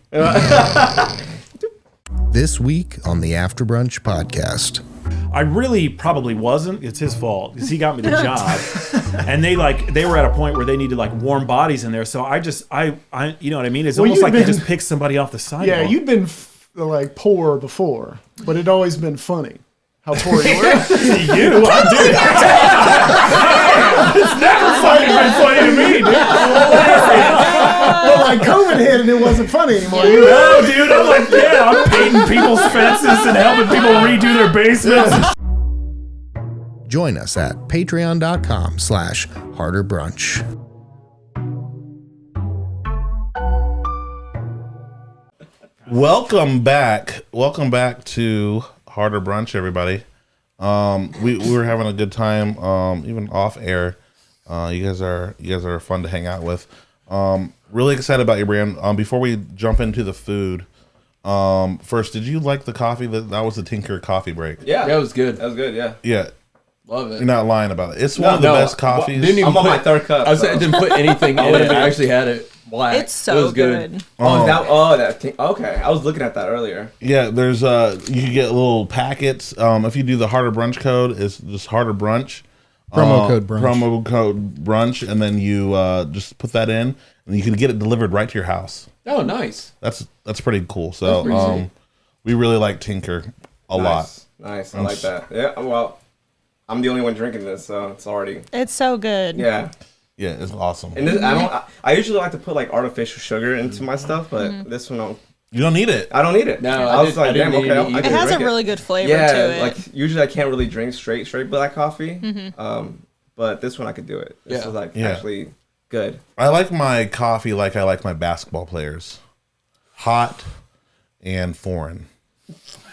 This week on the After Brunch Podcast. I really probably wasn't. It's his fault because he got me the job, and they were at a point where they needed like warm bodies in there. So I you know what I mean? It's Well, almost you've like they been- just picked somebody off the sidewalk. Yeah, you've been like poor before, but it always been funny how poor you were. you, I'm dude. It's never funny to me, dude. But like COVID hit and it wasn't funny anymore. You No, dude, I'm like, yeah, I'm painting people's fences and helping people redo their basements. Join us at patreon.com/Harder Brunch. Welcome back to Harder Brunch, everybody. We were having a good time, even off air. You guys are fun to hang out with. Really excited about your brand. Before we jump into the food, first, did you like the coffee? That was the Tinker coffee break. Yeah, That was good. That was good. Yeah. Yeah, Love it. you're not lying about it. It's one of the best coffees. Didn't even I'm on put, my third cup. I didn't put anything in it. I actually had it black. It's so it was good. that thing. Okay, I was looking at that earlier. Yeah, there's you can get little packets. If you do the Harder Brunch code, it's just Harder Brunch. Promo code brunch. Promo code brunch, and then you just put that in, and you can get it delivered right to your house. Oh, nice. That's pretty cool. So That's pretty sick. we really like Tinker a lot. Nice. I like that. Yeah. Well, I'm the only one drinking this, so it's already. It's so good. Yeah. Yeah, it's awesome. And this, I usually like to put like artificial sugar into my stuff, but this one You don't need it. I don't need it. No, I was like, didn't damn, need okay, it I either. can It has a drink really good flavor yeah, to it. like usually I can't really drink straight black coffee. But this one I could do it. This is like actually good. I like my coffee like I like my basketball players. Hot and foreign.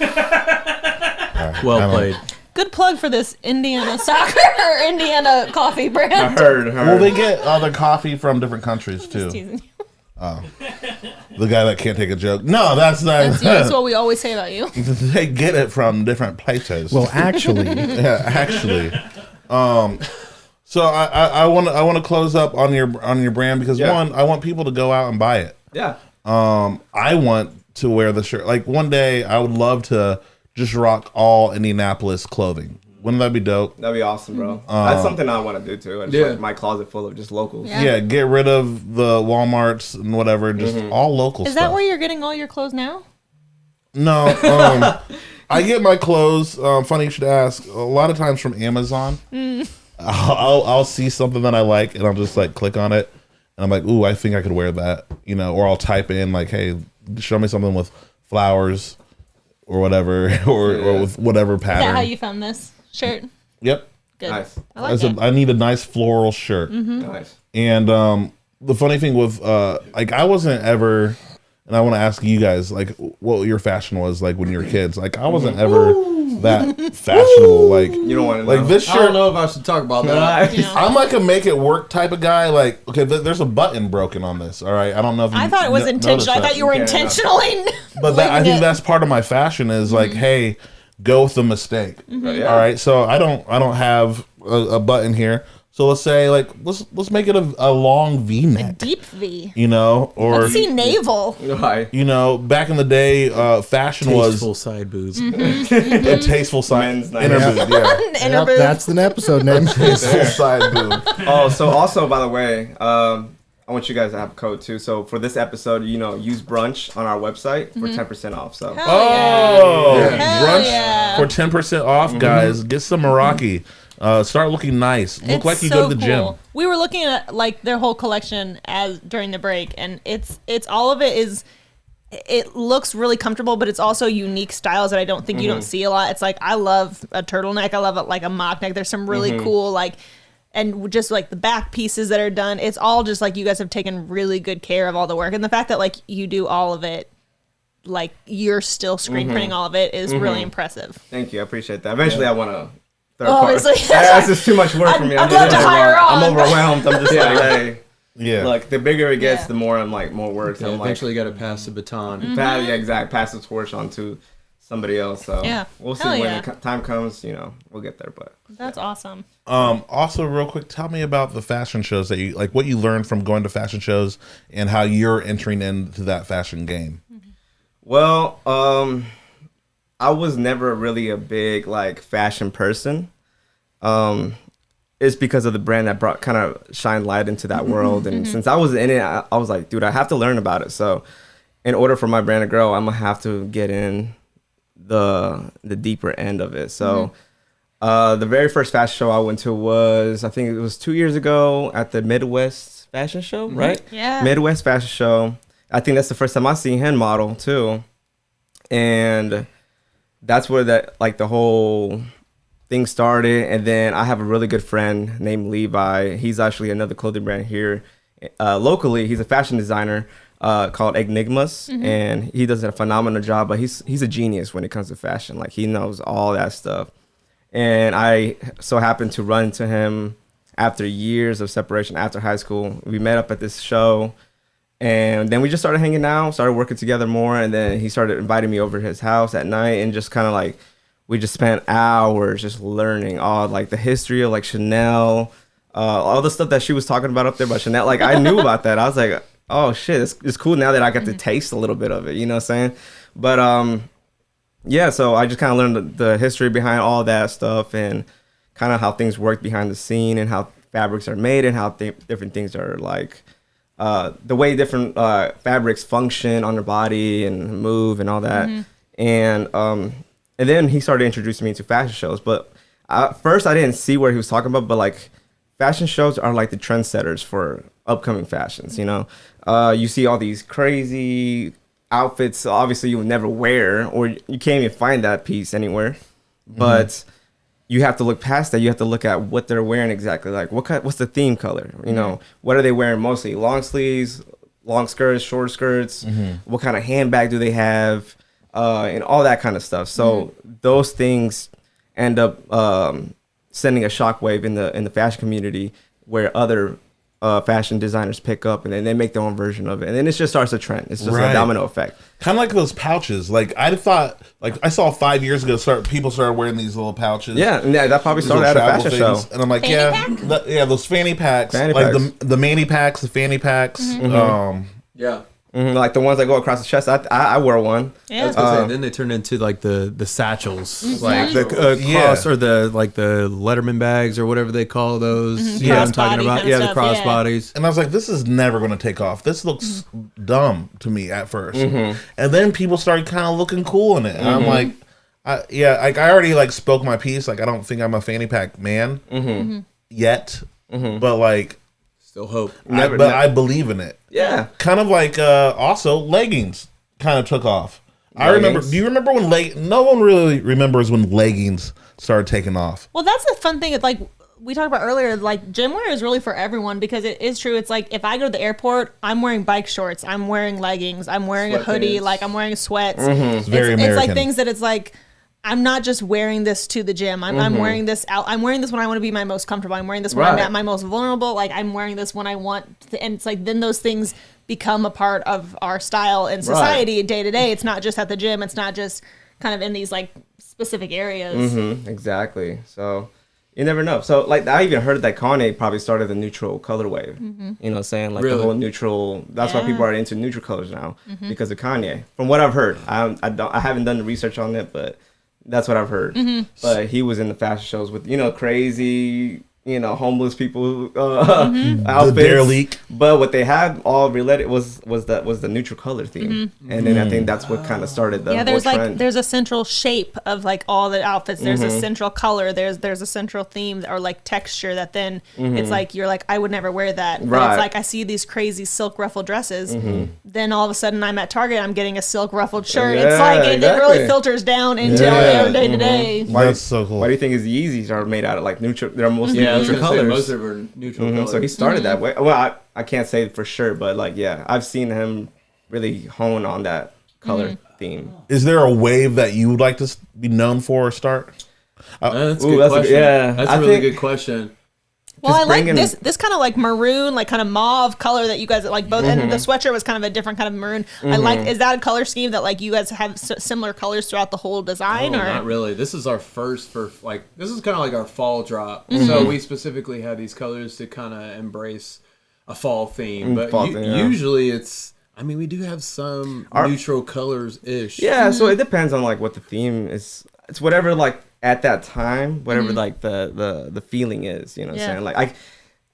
Well played. Good plug for this Indiana soccer or Indiana coffee brand. I heard. Well, they get other coffee from different countries too. Teasing you. The guy that can't take a joke. No, that's not. That's what we always say about you. They get it from different places. Well, actually, yeah, actually. So I want to close up on your brand because one, I want people to go out and buy it. Yeah. I want to wear the shirt. Like one day, I would love to just rock all Indianapolis clothing. Wouldn't that be dope? That'd be awesome, bro. That's something I want to do too. It's like my closet full of just locals. Yeah, get rid of the Walmarts and whatever. Just all local Is stuff. that where you're getting all your clothes now? No, I get my clothes. Funny you should ask. A lot of times from Amazon. I'll see something that I like and I'll just like click on it and I'm like, ooh, I think I could wear that, you know. Or I'll type in like, hey, show me something with flowers or whatever, or with whatever pattern. Is that how you found this shirt? Yep. Good. Nice. I like it. I need a nice floral shirt. Nice. And the funny thing with like I wasn't ever, and I want to ask you guys like what your fashion was like when you were kids. Like I wasn't ever that fashionable. Like You don't want to like know. this I don't shirt. know if I should talk about that. Yeah. I'm like a make it work type of guy. Like okay, there's a button broken on this. All right, I don't know if you I thought it was noticed intentional. I that. thought you were Yeah. intentionally. But that, I leaving think it. that's part of my fashion is like, hey, go with the mistake. Yeah. All right, so I don't have a button here. So let's say like let's make it a long V-neck, Deep V. you know, or Let's see navel. Right. you know, back in the day, fashion was Tasteful side boobs. a tasteful side Men's night. inner boob, yeah, Inner yep, boob. that's an episode name. tasteful side boob. Oh, so also by the way, I want you guys to have a code too. So for this episode, you know, use brunch on our website for 10% off. So Hell Oh, yeah. Hell brunch yeah. for 10% off, guys. Get some Meraki. Start looking nice. Look It's like you so go to the cool. gym. We were looking at like their whole collection as during the break, and it's all of it is. It looks really comfortable, but it's also unique styles that I don't think you don't see a lot. It's like I love a turtleneck. I love like a mock neck. There's some really cool like, and just like the back pieces that are done. It's all just like you guys have taken really good care of all the work, and the fact that like you do all of it, like you're still screen printing all of it is really impressive. thank you. I appreciate that. Eventually, I want to. Obviously. That's just too much work for me. I'd love to hire on. I'm overwhelmed. I'm just like, hey. Yeah. Like the bigger it gets, Yeah. the more I'm like more work. So Yeah, I'm like, eventually got to pass the baton. yeah, exactly. Pass the torch on to somebody else. So Yeah. we'll see Hell when yeah. the time comes. You know, we'll get there. But That's awesome. Also, real quick, tell me about the fashion shows that you like. What you learned from going to fashion shows, and how you're entering into that fashion game. well, I was never really a big like fashion person. It's because of the brand that brought kind of shine light into that world. And since I was in it, I was like, dude, I have to learn about it. So in order for my brand to grow, I'm gonna have to get in the deeper end of it. So the very first fashion show I went to was, I think it was 2 years ago at the Midwest Fashion Show, right? Yeah. Midwest Fashion Show. I think that's the first time I seen him model too. And that's where that like the whole thing started. And then I have a really good friend named Levi. He's actually another clothing brand here locally. He's a fashion designer called Enigmas, and he does a phenomenal job. But he's a genius when it comes to fashion. Like he knows all that stuff. And I so happened to run into him after years of separation after high school. We met up at this show. And then we just started hanging out, started working together more. And then he started inviting me over to his house at night, and just kind of like, we just spent hours just learning all like the history of like Chanel, all the stuff that she was talking about up there about Chanel. Like I knew about that. I was like, oh shit, it's cool now that I got to taste a little bit of it. You know what I'm saying? But yeah, so I just kind of learned the history behind all that stuff, and kind of how things work behind the scene, and how fabrics are made, and how different things are like, the way different fabrics function on their body and move and all that. And then he started introducing me to fashion shows. But first I didn't see what he was talking about, but like fashion shows are like the trendsetters for upcoming fashions. You know, you see all these crazy outfits. Obviously, you would never wear, or you can't even find that piece anywhere. But you have to look past that. You have to look at what they're wearing exactly. Like what's the theme color? You know, what are they wearing mostly? Long sleeves, long skirts, short skirts. What kind of handbag do they have? And all that kind of stuff. So those things end up sending a shockwave in the fashion community, where other fashion designers pick up, and then they make their own version of it, and then it just starts a trend. It's just a domino effect. Kind of like those pouches. Like I thought, like I saw 5 years ago, people started wearing these little pouches. Yeah, that probably started at a fashion show. And I'm like, those fanny packs, the Manny packs, the fanny packs. Like the ones that go across the chest. I wore one. Yeah. Then they turned into like the satchels, like the cross or the Letterman bags or whatever they call those. You know what I'm talking about? Yeah, the crossbodies. And I was like, this is never going to take off. This looks dumb to me at first. And then people started kind of looking cool in it. And I'm like, I already like spoke my piece. Like I don't think I'm a fanny pack man yet, but like. Still hope. I believe in it. Yeah. Kind of like also leggings kind of took off. I remember. Do you remember when no one really remembers when leggings started taking off? Well, that's the fun thing. It's like we talked about earlier, like gym wear is really for everyone, because it is true. It's like if I go to the airport, I'm wearing bike shorts, I'm wearing leggings, I'm wearing a hoodie, like I'm wearing sweats. It's very American. It's like things that it's like, I'm not just wearing this to the gym. I'm wearing this out. I'm wearing this when I want to be my most comfortable. I'm wearing this when I'm at my most vulnerable. Like I'm wearing this when I want to, and it's like then those things become a part of our style in society day to day. It's not just at the gym. It's not just kind of in these like specific areas. Exactly. So you never know. So like I even heard that Kanye probably started the neutral color wave. You know, saying like the whole neutral. That's why people are into neutral colors now because of Kanye. From what I've heard, I haven't done the research on it, but. That's what I've heard. But he was in the fashion shows with, crazy, homeless people outfits. The derelict. But what they had all related was the neutral color theme. And then I think that's what kind of started the whole trend. There's a central shape of like all the outfits. There's a central color. There's a central theme or like texture that then it's like you're like, I would never wear that. But it's like I see these crazy silk ruffled dresses. Then all of a sudden I'm at Target, I'm getting a silk ruffled shirt. It's like it really filters down into our day to day. That's so cool. Why do you think his Yeezys are made out of like neutral? They're mostly neutral colors. Most of them are neutral colors. So he started that way. Well, I can't say for sure, but like I've seen him really hone on that color theme. Is there a wave that you would like to be known for or start? That's a good question. That's a really good question. Well, I like this kind of like maroon, like kind of mauve color that you guys like both, and the sweatshirt was kind of a different kind of maroon. I like. Is that a color scheme that like you guys have similar colors throughout the whole design? No, not really. This is our first this is kind of like our fall drop. So we specifically have these colors to kind of embrace a fall theme, but usually it's. I mean, we do have some neutral colors ish. Yeah, so it depends on like what the theme is. It's whatever like. At that time, whatever like the feeling is, you know what I'm saying? Like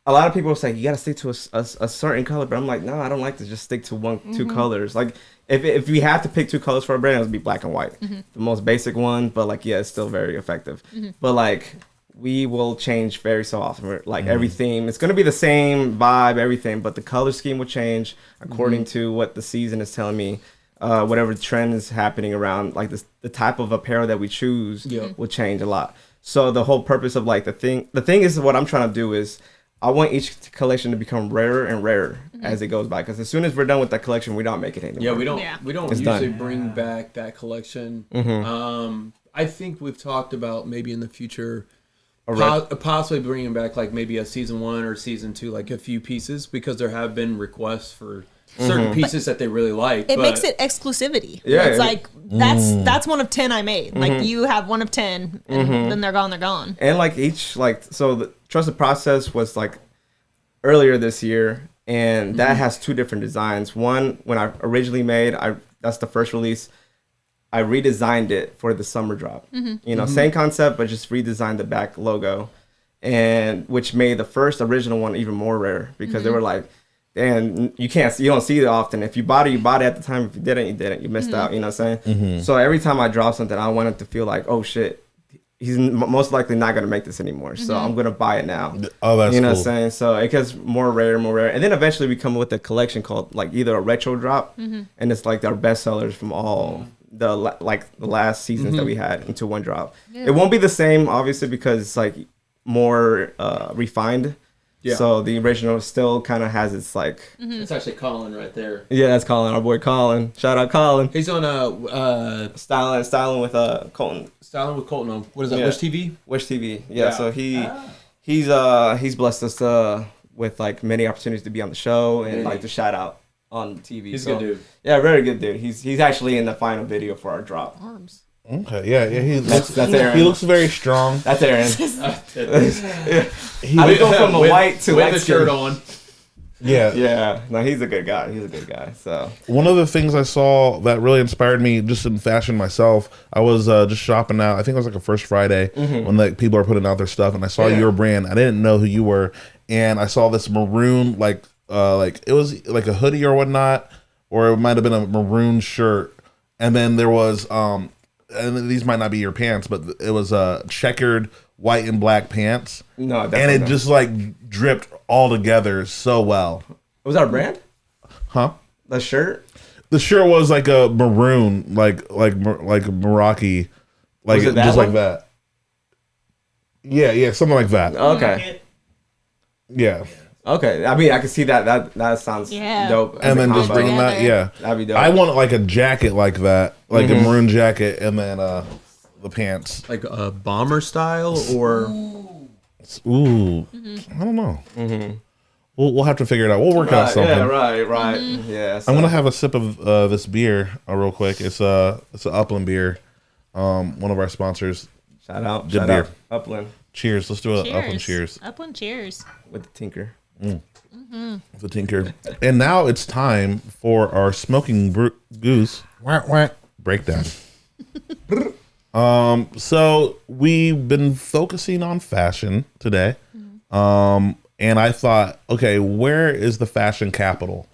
a lot of people say you gotta stick to a certain color, but I'm like, no, I don't like to just stick to two colors. Like if we have to pick two colors for a brand, it would be black and white. The most basic one, but like it's still very effective. But like we will change very so often. Like every theme, it's gonna be the same vibe, everything, but the color scheme will change according to what the season is telling me. Whatever trend is happening around, like the type of apparel that we choose will change a lot. So the whole purpose of like the thing is what I'm trying to do is I want each collection to become rarer and rarer as it goes by. Because as soon as we're done with that collection, we don't make it anymore. Yeah, we don't usually bring back that collection. I think we've talked about maybe in the future possibly bringing back like maybe a season 1 or season 2, like a few pieces, because there have been requests for certain pieces that they really like. It makes it exclusivity. Yeah, it's like that's one of 10 I made. Like you have one of 10, and then they're gone. And like each so the Trusted Process was like earlier this year, and that has 2 different designs. One when I originally made, that's the first release. I redesigned it for the summer drop. Same concept, but just redesigned the back logo, and which made the first original one even more rare because they were like. And you don't see it often. If you bought it, you bought it at the time. If you didn't, you didn't. You missed out, you know what I'm saying? So every time I drop something, I want it to feel like, oh shit, he's most likely not going to make this anymore. So I'm going to buy it now. Oh, that's you know cool. what I'm saying? So it gets more rare. And then eventually we come with a collection called like either a retro drop, and it's like our best sellers from all the last seasons that we had into one drop. It won't be the same, obviously, because it's like more refined. Yeah. So the original still kind of has its like. It's actually Colin right there. Yeah, that's Colin, our boy Colin. Shout out Colin. He's on styling with Colton. Styling with Colton on what is that? Yeah. Wish TV. Wish TV. Yeah. So he's blessed us with like many opportunities to be on the show and like to shout out on TV. He's a good dude. Yeah, very good dude. He's actually in the final video for our drop. Arms. Okay, yeah. That's Aaron. He looks very strong. That's Aaron. He I would go from a white to with light a shirt on. Yeah. Yeah. No, he's a good guy. So one of the things I saw that really inspired me just in fashion myself, I was just shopping out. I think it was like a First Friday when like people are putting out their stuff, and I saw your brand. I didn't know who you were, and I saw this maroon like it was like a hoodie or whatnot, or it might have been a maroon shirt, and then there was and these might not be your pants, but it was checkered white and black pants. No, and it just like dripped all together so well. Was that a brand? Huh? The shirt? The shirt was like a maroon, like Meraki, like Was it that just one? like that. Yeah, something like that. Okay. Yeah. Okay. I mean, I can see that. That sounds dope. And then just bringing that, yeah. That'd be dope. I want like a jacket like that, like a maroon jacket, and then the pants. Like a bomber style or. Ooh. I don't know. We'll have to figure it out. We'll work out something. Yeah, right. Yeah. I'm gonna have a sip of this beer real quick. It's an Upland beer, one of our sponsors. Shout out. Good beer. Out. Upland. Cheers. Let's do a Upland cheers. Upland cheers. With the Tinker. The Tinker. And now it's time for our smoking goose breakdown. So we've been focusing on fashion today. And I thought, okay, where is the fashion capital?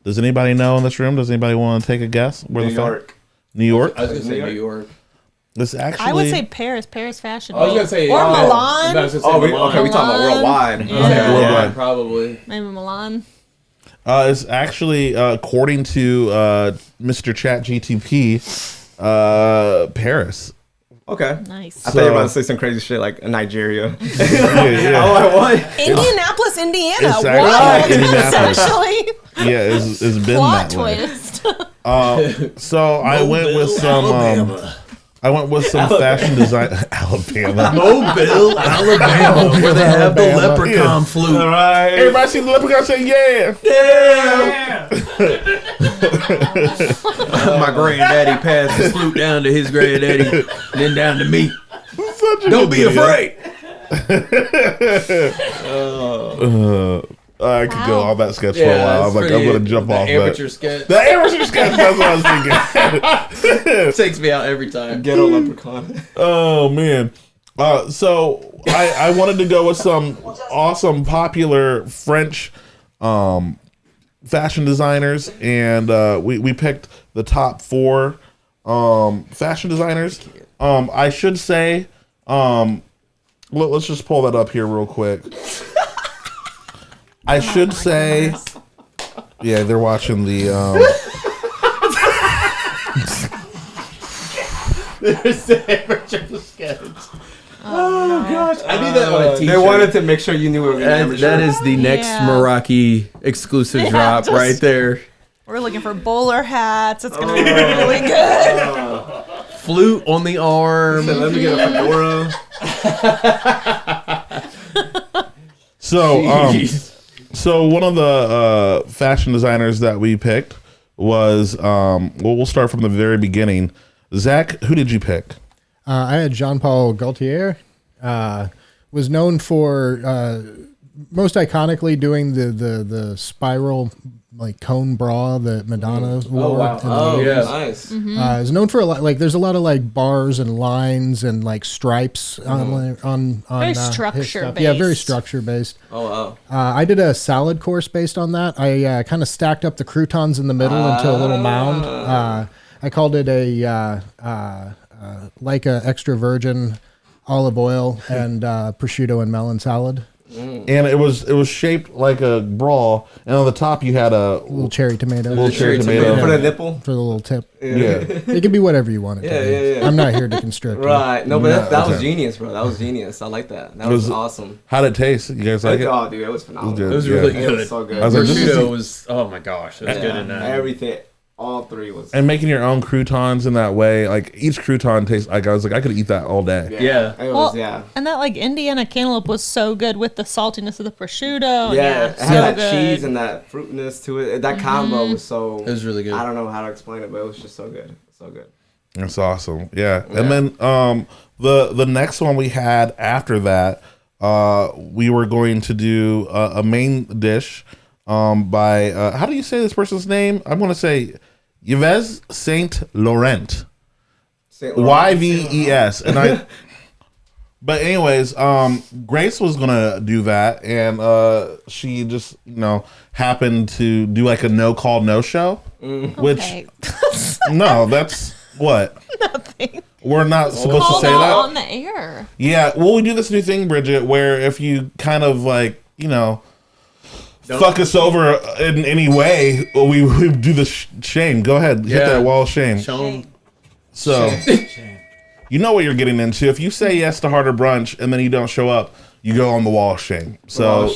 Does anybody know in this room? Does anybody want to take a guess? Where New York. New York? I was gonna say New York. This actually. I would say Paris. Paris fashion. I was gonna say or Milan. Milan. Okay, we talking about worldwide. Yeah. Worldwide. Probably. Maybe Milan. It's actually, according to Mr. ChatGTP, Paris. Okay. Nice. I thought you were about to say some crazy shit like Nigeria. Yeah. I'm like, what? Indianapolis, Indiana. It's What? actually Indianapolis. Actually, Yeah, it's been plot that way. twist. So I went with some fashion design. Alabama. Mobile, Alabama, where they have the leprechaun flute. All right. Everybody see the leprechaun say yeah. My granddaddy passed the flute down to his granddaddy, and then down to me. Don't be afraid. I could go on that sketch for a while. I'm like, I'm going to jump off that. Amateur sketch. The amateur sketch, that's what I was thinking. Takes me out every time. Ghetto leprechaun. Oh, man. So I wanted to go with some awesome, popular French fashion designers, and we picked the top 4 fashion designers. I should say, let's just pull that up here real quick. I should say, yeah, they're watching the. There's the amateur sketch. Oh gosh, I need that on a t-shirt. They wanted to make sure you knew it was an amateur. That is the next Meraki exclusive drop right there. We're looking for bowler hats. It's gonna be really good. Flute on the arm. So let me get a fedora. So one of the fashion designers that we picked was we'll start from the very beginning. Zach, who did you pick? I had Jean-Paul Gaultier. Was known for most iconically doing the spiral like cone bra that Madonna wore. Nice. Is known for a lot. Like, there's a lot of like bars and lines and like stripes on Very his structure stuff. based. Yeah, very structure based. Oh wow. I did a salad course based on that. I kind of stacked up the croutons in the middle into a little mound. I called it a like a extra virgin olive oil, and prosciutto and melon salad. And it was shaped like a bra, and on the top you had a Little cherry tomato. little cherry For tomato. the nipple. For the little tip. Yeah. It can be whatever you want it to be. Yeah. I'm not here to constrict you. Right. No, but that was okay. genius, bro. That was genius. I like that. That was awesome. How'd it taste? You guys like it? Oh, dude, it was phenomenal. It It was Yeah. really It good. was so good. I was like, this is Prosciutto was, oh my gosh, it was good in that. Everything. All three was. And making your own croutons in that way, like each crouton tastes like I was like I could eat that all day. Yeah. It Well, was, yeah. and that like Indiana cantaloupe was so good with the saltiness of the prosciutto. Yeah, it so had that good. cheese and that fruitiness to it. That combo was so. It was really good. I don't know how to explain it, but it was just so good. So good. That's awesome. Yeah. And then the next one we had after that, we were going to do a main dish by how do you say this person's name? I'm going to say Yves Saint Laurent. YVES. And I but anyways, Grace was gonna do that, and she just happened to do like a no call no show, which Okay. no, that's what Nothing. we're not supposed to Called say out that. on the air. Yeah, well, we do this new thing, Bridget, where if you kind of like fuck us over in any way, we do the shame. Go ahead, hit that wall of shame. Show 'em. So, you know what you're getting into. If you say yes to Harder Brunch and then you don't show up, you go on the wall of shame. So,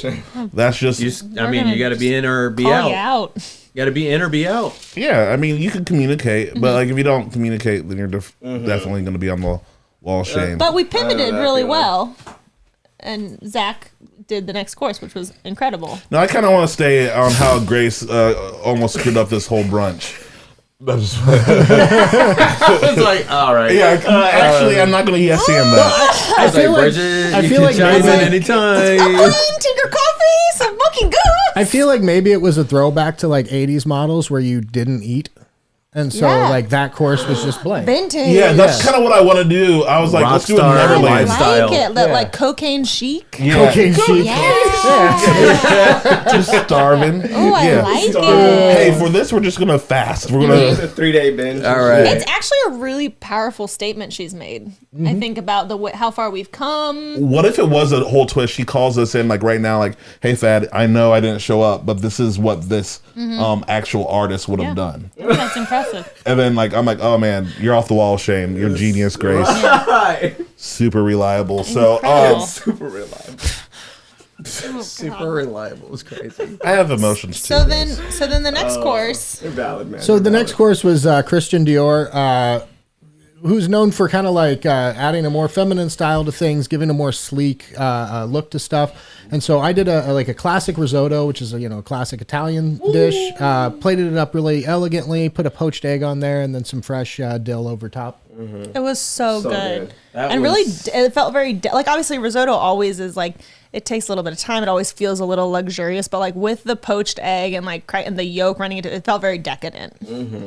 that's just, you got to be in or be Call out. you out. You got to be in or be out. yeah, I mean, you can communicate, but like if you don't communicate, then you're definitely going to be on the wall of shame. But we pivoted really well, and Zach did the next course, which was incredible. No, I kind of want to stay on how Grace almost screwed up this whole brunch. It's like, all right. Yeah, actually, I'm not going to yes and that. I was like, feel like- Bridget, I you feel can like chime in maybe- anytime. Tinker coffee, some smoking goods. I feel like maybe it was a throwback to like 80s models where you didn't eat. And so Yeah. like that course was just blank. Vintage. Yeah, that's kind of what I want to do. I was like, let's do a Rockstar Neverland. I lifestyle. like it. That Yeah. like cocaine chic. Yeah. Cocaine chic. Yeah. Just starving. Oh, I Yeah. like it. Hey, for this, we're just gonna fast. We're gonna. It's a 3-day binge. All right. It's actually a really powerful statement she's made. I think about how far we've come. What if it was a whole twist? She calls us in like right now, like, "Hey, Thad, I know I didn't show up, but this is what this actual artist would have done." I think that's impressive. And then like I'm like, "Oh man, you're off the wall of shame. You're genius, Grace. Super reliable." So Incredible. Super reliable. Super reliable. It was crazy. I have emotions too. So then the next course. They're valid, man. So the next course was Christian Dior, who's known for kind of like adding a more feminine style to things, giving a more sleek look to stuff. And so I did a classic risotto, which is a classic Italian dish. Plated it up really elegantly, put a poached egg on there, and then some fresh dill over top. It was so So good. good. And really, it felt very, like obviously risotto always is like, it takes a little bit of time. It always feels a little luxurious, but like with the poached egg and like and the yolk running into it, it felt very decadent.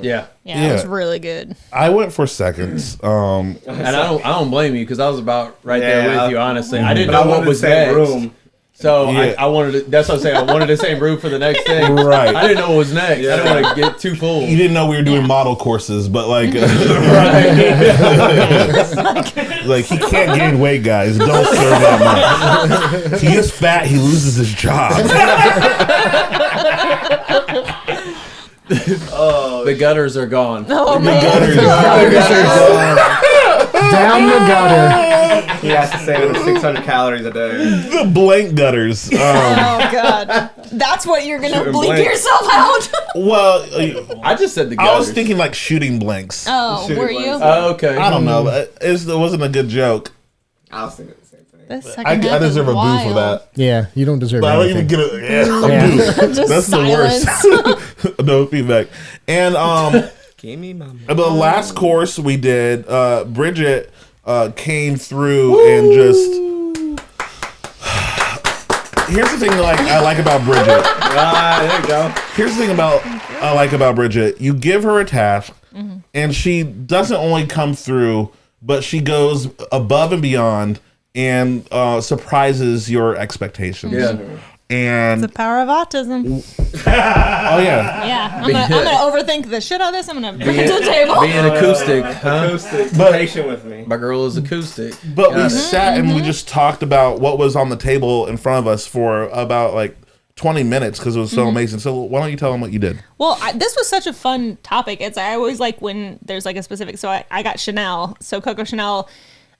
Yeah. Yeah, it was really good. I went for seconds. And I don't blame you because I was about right there Yeah. with you, honestly. I didn't But I know wanted what the was same next. room. So Yeah. I wanted to, that's what I'm saying. I wanted the same room for the next thing. Right. I didn't know what was next. I didn't want to get too full. You didn't know we were doing model courses, but like, like he can't gain weight, guys. Don't serve that much. He gets fat, he loses his job. The gutters are gone. Oh, man. Down the gutter. He has to say over 600 calories a day. The blank gutters. Oh, God. That's what you're going to Shooting bleep blank. yourself out. Well, I just said the gutters. I was thinking like shooting blanks. Oh, Shooting were blanks. you? Oh, okay. I don't know. It wasn't a good joke. I was thinking the same thing. The second I half is deserve a boo for wild. that. Yeah, you don't deserve But I don't anything. even get a boo. Just That's silence. the worst. No feedback. And Give me my the last course we did, Bridget came through and just. Here's the thing I like about Bridget. there you go. Here's the thing I like about Bridget. You give her a task, and she doesn't only come through, but she goes above and beyond and surprises your expectations. Yeah. And The power of autism. oh yeah, Yeah, I'm gonna overthink the shit out of this. I'm gonna bring it to the table. Being acoustic, huh? Acoustic. Be But- patient with me. My girl is acoustic. but we Got it. sat and we just talked about what was on the table in front of us for about like 20 minutes because it was so amazing. So why don't you tell them what you did? Well, this was such a fun topic. I always like when there's like a specific. So I got Chanel. So Coco Chanel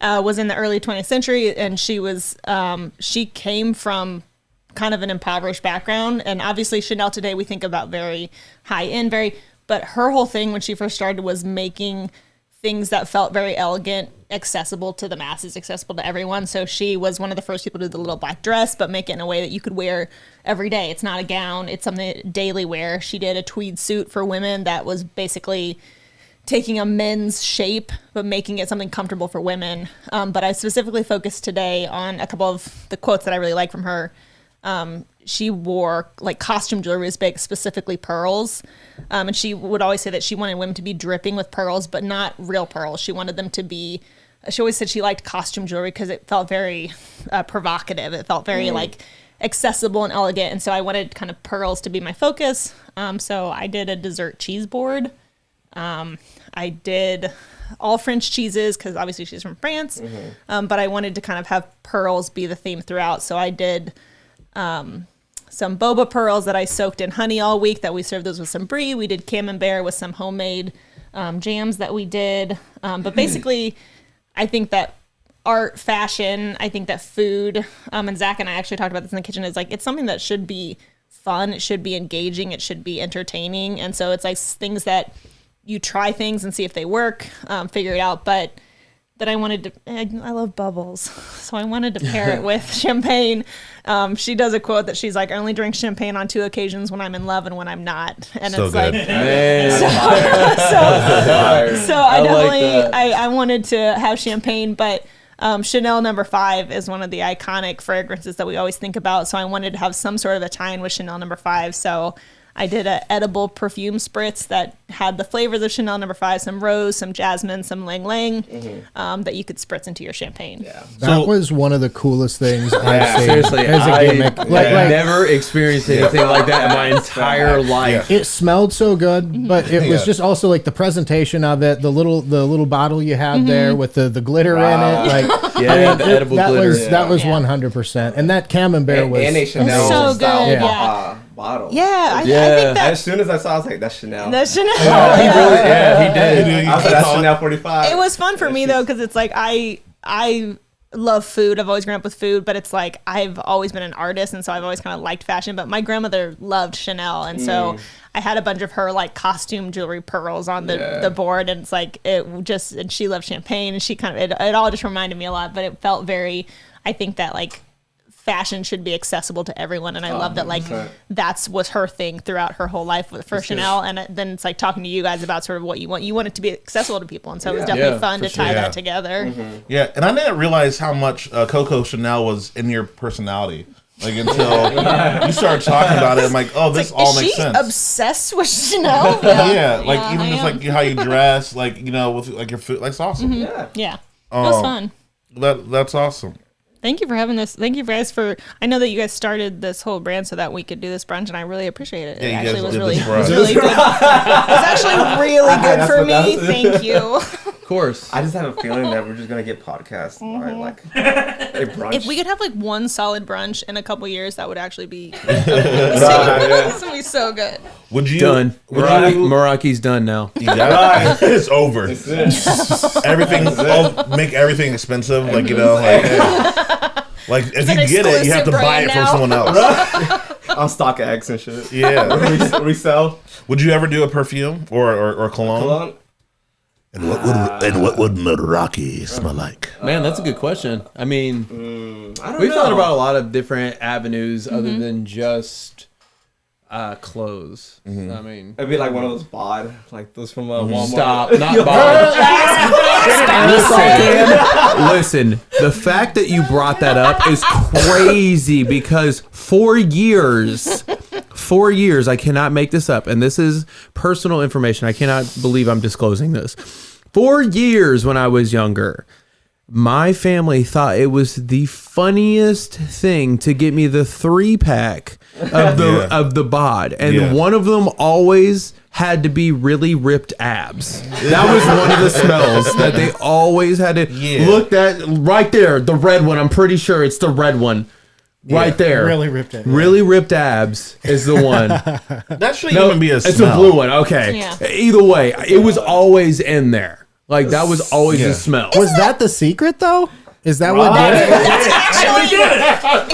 was in the early 20th century, and she came from kind of an impoverished background. And obviously Chanel today we think about very high end, but her whole thing when she first started was making things that felt very elegant, accessible to the masses, accessible to everyone. So she was one of the first people to do the little black dress, but make it in a way that you could wear every day. It's not a gown, it's something daily wear. She did a tweed suit for women that was basically taking a men's shape, but making it something comfortable for women. But I specifically focused today on a couple of the quotes that I really like from her. She wore like costume jewelry was big, specifically pearls. And she would always say that she wanted women to be dripping with pearls, but not real pearls. She wanted them to be, she always said she liked costume jewelry because it felt very provocative. It felt very like accessible and elegant. And so I wanted kind of pearls to be my focus. So I did a dessert cheese board. I did all French cheeses because obviously she's from France. But I wanted to kind of have pearls be the theme throughout. So I did some boba pearls that I soaked in honey all week that we served those with some brie. We did camembert with some homemade jams that we did. But basically, I think that art, fashion, I think that food, and Zach and I actually talked about this in the kitchen, is like, it's something that should be fun. It should be engaging. It should be entertaining. And so it's like things that you try things and see if they work, figure it out. But that I wanted to, I love bubbles. So I wanted to pair it with champagne. She does a quote that she's like, I only drink champagne on 2 occasions, when I'm in love and when I'm not. And So it's good. like, Man, so I definitely, that. I wanted to have champagne, but Chanel No. 5 is one of the iconic fragrances that we always think about. So I wanted to have some sort of a tie-in with Chanel No. 5. So I did an edible perfume spritz that had the flavors of Chanel No. 5, some rose, some jasmine, some lang lang, that you could spritz into your champagne. Yeah. That was one of the coolest things I've seen seriously, as a gimmick. I've never experienced anything like that in my entire life. It smelled so good, but it was just also like the presentation of it, the little bottle you had there with the glitter in it. Like, Yeah, the edible that glitter. That was Yeah. 100%. And that camembert was and a Chanel so good, style yeah. bottle. I Yeah. think that As soon as I saw, I was like, "That's Chanel." the Chanel. He did. I was like, "That's Chanel 45." It was fun for me though, because it's like I love food. I've always grown up with food, but it's like I've always been an artist, and so I've always kind of liked fashion. But my grandmother loved Chanel, and so I had a bunch of her like costume jewelry pearls on the board, and it's like and she loved champagne, and she kind of it all just reminded me a lot. But it felt very, I think that like fashion should be accessible to everyone, and I love that like was her thing throughout her whole life for Chanel. And then it's like talking to you guys about sort of what you want it to be accessible to people, and so it was definitely fun to tie that together. yeah. And I didn't realize how much Coco Chanel was in your personality. Like until you started talking about it, I'm like, oh, this all makes sense. Obsessed with Chanel? Yeah, like Yeah, even I just am. like how you dress, like with like your food, like it's awesome. Yeah, it was fun. That's awesome. Thank you for having this. Thank you guys for. I know that you guys started this whole brand so that we could do this brunch, and I really appreciate it. Yeah, It you actually guys was did really, this for us. really good. It was actually really good for me. Thank you. Of course. I just have a feeling that we're just gonna get podcasts by like a brunch. If we could have like one solid brunch in a couple years, that would actually be. This would be so good. Would you Done. Would Meraki's done now. you got it? It's over. Everything. Make everything expensive. Like like if you get it, you have to buy it from someone else. on StockX and shit. Yeah. Resell. Would you ever do a perfume or cologne? Cologne? And what would Meraki smell like? Man, that's a good question. I mean, I don't we've know. thought about a lot of different avenues other than just clothes. I mean, It'd be like one of those bod, like those from Walmart. stop, not bod. Listen, the fact that you brought that up is crazy because 4 years, I cannot make this up, and this is personal information. I cannot believe I'm disclosing this. 4 years when I was younger, my family thought it was the funniest thing to get me the 3-pack of the bod, and one of them always had to be really ripped abs. That was one of the smells that they always had to look at right there. The red one, I'm pretty sure it's the red one. Right there. Really ripped abs. Really ripped abs is the one. That shouldn't even be a smell. It's a blue one. Okay. Yeah. Either way, it was always in there. Like, that was always a smell. Was that the secret though? Is that what did it? That's actually,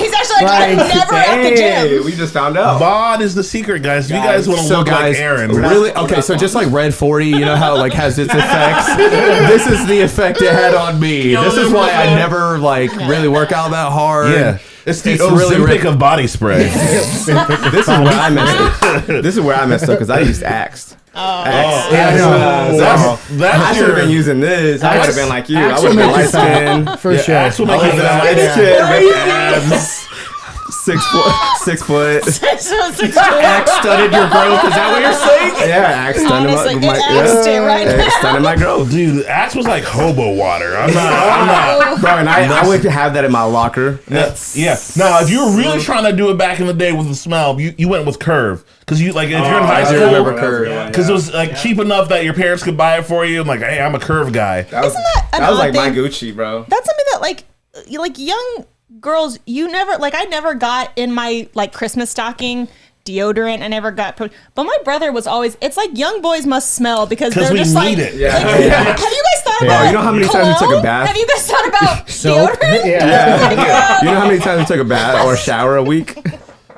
he's actually like, I'm never at the Hey, gym. we just found out. Bod is the secret, guys. If you guys want to look like Aaron. Really? Okay, so just like Red 40, you know how it like has its effects? This is the effect it had on me. This is why I never like really work out that hard. Yeah. It's the really Ozempic of body spray. This is where I messed up. This is where I messed up because I used Axe. That's I should have been using this. I would have been like you. I would have been light skinned. For sure. Axe will I make would you have been light skinned. 6 foot. Axe studded your growth. Is that what you're saying? Yeah, Axe stunning Honestly, my it axed it right now. stunning my growth. Dude, Axe was like hobo water. I'm not. Bro, and I would have that in my locker. Yeah. Now, if you were really trying to do it back in the day with the smell, you went with Curve. Because you like if you're in high I do school, remember Curve. because it was like cheap enough that your parents could buy it for you. I'm like, hey, I'm a Curve guy. That was, Isn't that an that was odd like my thing? Gucci, bro. That's something that like young girls, you never like. I never got in my like Christmas stocking deodorant. I never got, but my brother was always. It's like young boys must smell because they're we just need like. it. Yeah. Like, have you guys thought about? You know how many times you took a cologne? bath? Have you guys thought about Soap? deodorant? Yeah. You know how many times I took a bath or a shower a week?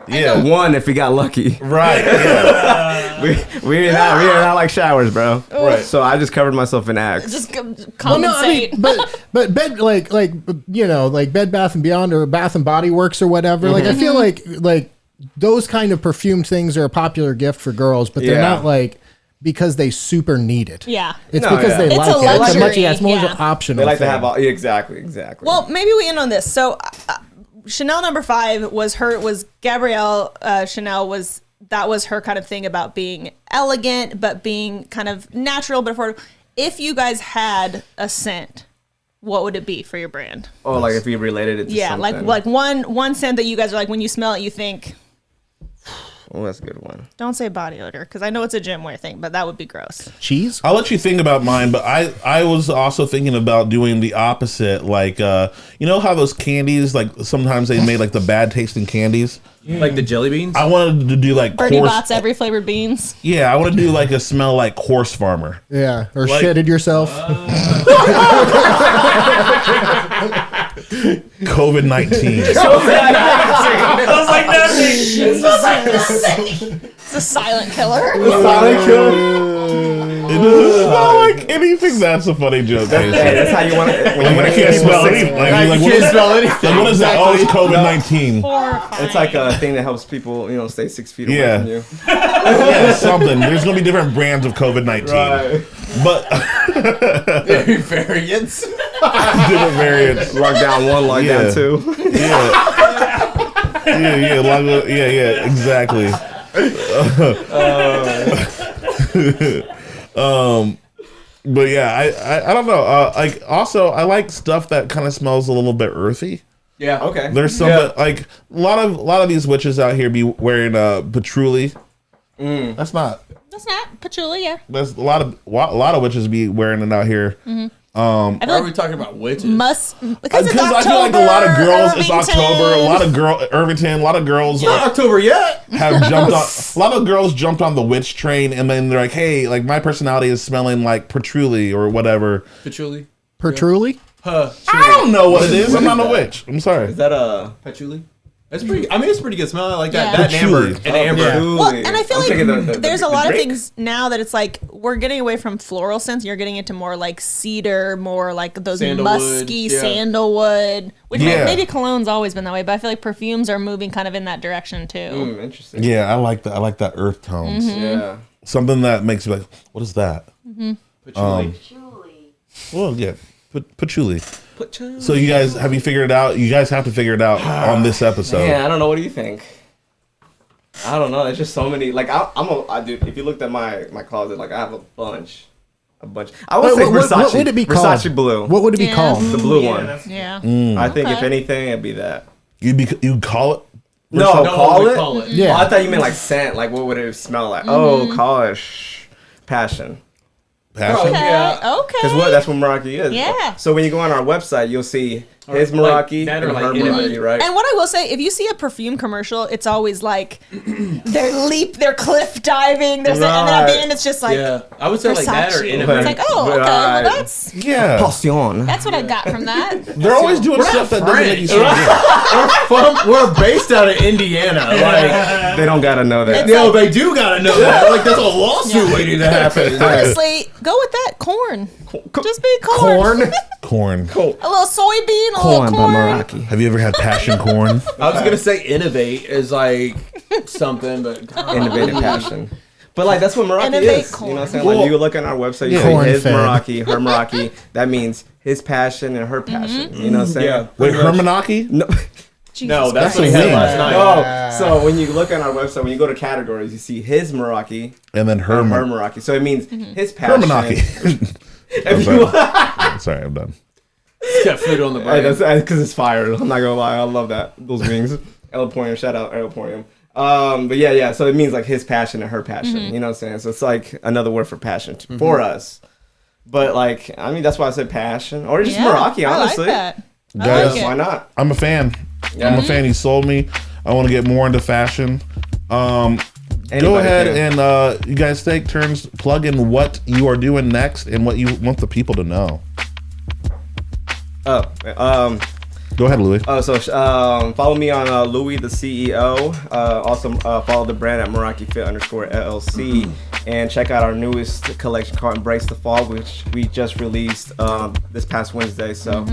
Yeah. One if we got lucky. Right. Yeah. We are not like showers, bro. Right. So I just covered myself in Axe. Just compensate. Well, no, I mean, but bed like you know like Bed Bath and Beyond or Bath and Body Works or whatever. Like I feel like those kind of perfumed things are a popular gift for girls, but they're Yeah. not like because they super need it. Yeah. It's No, because yeah. they It's like a it. It's a much, luxury, it's more of yeah. an optional. They like to thing. have all. Yeah, exactly. Well, maybe we end on this. So, Chanel number 5 was Gabrielle Chanel was her kind of thing about being elegant, but being kind of natural, but affordable. If you guys had a scent, what would it be for your brand? Oh, like if you related it to something. like one scent that you guys are like, when you smell it, you think, Oh, that's a good one. don't say body odor, because I know it's a gym wear thing, but that would be gross. cheese. I'll let you think about mine, but I was also thinking about doing the opposite. Like, you know how those candies, like sometimes they made like the bad tasting candies. Like the jelly beans? I wanted to do like Bernie horse. Bott's every flavored beans. Yeah, I want to do like a smell like horse farmer. Yeah, or Like- shitted yourself. COVID-19. I was like, nothing. It's a silent killer. It doesn't smell like anything. That's a funny joke. Hey, that's how you want it. Like when I can't smell anything. Like, what is anything. what is that? Oh, it's COVID-19. Horrifying. It's like a thing that helps people, stay 6 feet away Yeah. from you. Yeah, something. There's gonna be different brands of COVID-19, but Variants. different variants. Lockdown 1, lockdown 2. Yeah, exactly. But yeah, I don't know. Like also, I like stuff that kind of smells a little bit earthy. Yeah. Okay. There's some like a lot of these witches out here be wearing patchouli. That's not. That's not patchouli, yeah. There's a lot of witches be wearing it out here. Why are we talking about witches? Because it's I October. feel like a lot of girls. It's Irvington. October. Irvington. A lot of girls It's not October yet. have jumped on. A lot of girls jumped on the witch train, and then they're like, "Hey, like my personality is smelling like patchouli or whatever." Patchouli. Pertruly? I don't know what it is. I'm not a witch. I'm sorry. Is that a Patchouli. It's pretty. I mean, it's pretty good smell. I like that. Yeah. That and amber. Patchouli. And amber. Well, and I feel I'm thinking like there's a lot of grape. things now that it's like we're getting away from floral scents. You're getting into more like cedar, more like those Sandalwood, musky yeah. sandalwood. Which Yeah. maybe cologne's always been that way, but I feel like perfumes are moving kind of in that direction too. interesting. Yeah, I like that. I like that earth tones. Yeah. Something that makes you like, what is that? Patchouli. Well, yeah, patchouli. So you guys, have you figured it out? You guys have to figure it out on this episode. Man, I don't know. What do you think? I don't know. There's just so many. Like, I do. If you looked at my closet, like I have a bunch a bunch. I would say Versace. What would it be called? Versace blue. What would it be Yeah. called? The blue one. Yeah. I think if Okay. anything, it'd be that. You'd call it? No, call it. Call it. Yeah. Oh, I thought you meant like scent. Like what would it smell like? Oh, call it passion. Passion? Okay. Yeah. Okay. Because that's what Meraki is. Yeah. So when you go on our website, you'll see his like Meraki that or and like her innovative. Meraki, right? And what I will say, if you see a perfume commercial, it's always like they're cliff diving. There's and then at the Right. end, it's just like Yeah, I would say like that or Versace. innovative. It's like, oh, okay, Right. well that's Yeah. Passion. what I got from that. They're always doing stuff that doesn't make you feel good. We're based out of Indiana. Like, They don't gotta know that. It's no, like- they do gotta know that. Like, there's a lawsuit waiting to happen. Honestly, go with that corn. Just be corn. Corn. A little soybean, a Corn little by corn. Meraki. Have you ever had passion corn? I was gonna say innovate is like something, but Innovative passion. But like that's what Meraki Innovate is. corn. You know what I'm saying? Like you look on our website, you Corn see his fed. Meraki, her Meraki. That means his passion and her passion. You know what I'm saying? Yeah. Wait, Hermanaki? No. no, that's Christ. what he had That's last night. No. So when you look on our website, when you go to categories, you see his Meraki And then and her Herman. Meraki. So it means his passion. Hermanaki. If you Sorry, I'm done. Got food on the Hey, brain. that's because it's fire. I'm not gonna lie, I love that. Those wings. Elaporium, shout out Elaporium. But yeah. So it means like his passion and her passion. You know what I'm saying? So it's like another word for passion for us. But like, I mean, that's why I said passion or just Meraki. Honestly, I like that. I Guys, like it. why not? I'm a fan. I'm a fan. He sold me. I want to get more into fashion. Go Anybody ahead can. and you guys take turns plug in what you are doing next and what you want the people to know. Go ahead, Louis. Follow me on Louis the CEO. Also follow the brand at Meraki Fit _LLC, and check out our newest collection called Embrace the Fall, which we just released this past Wednesday. So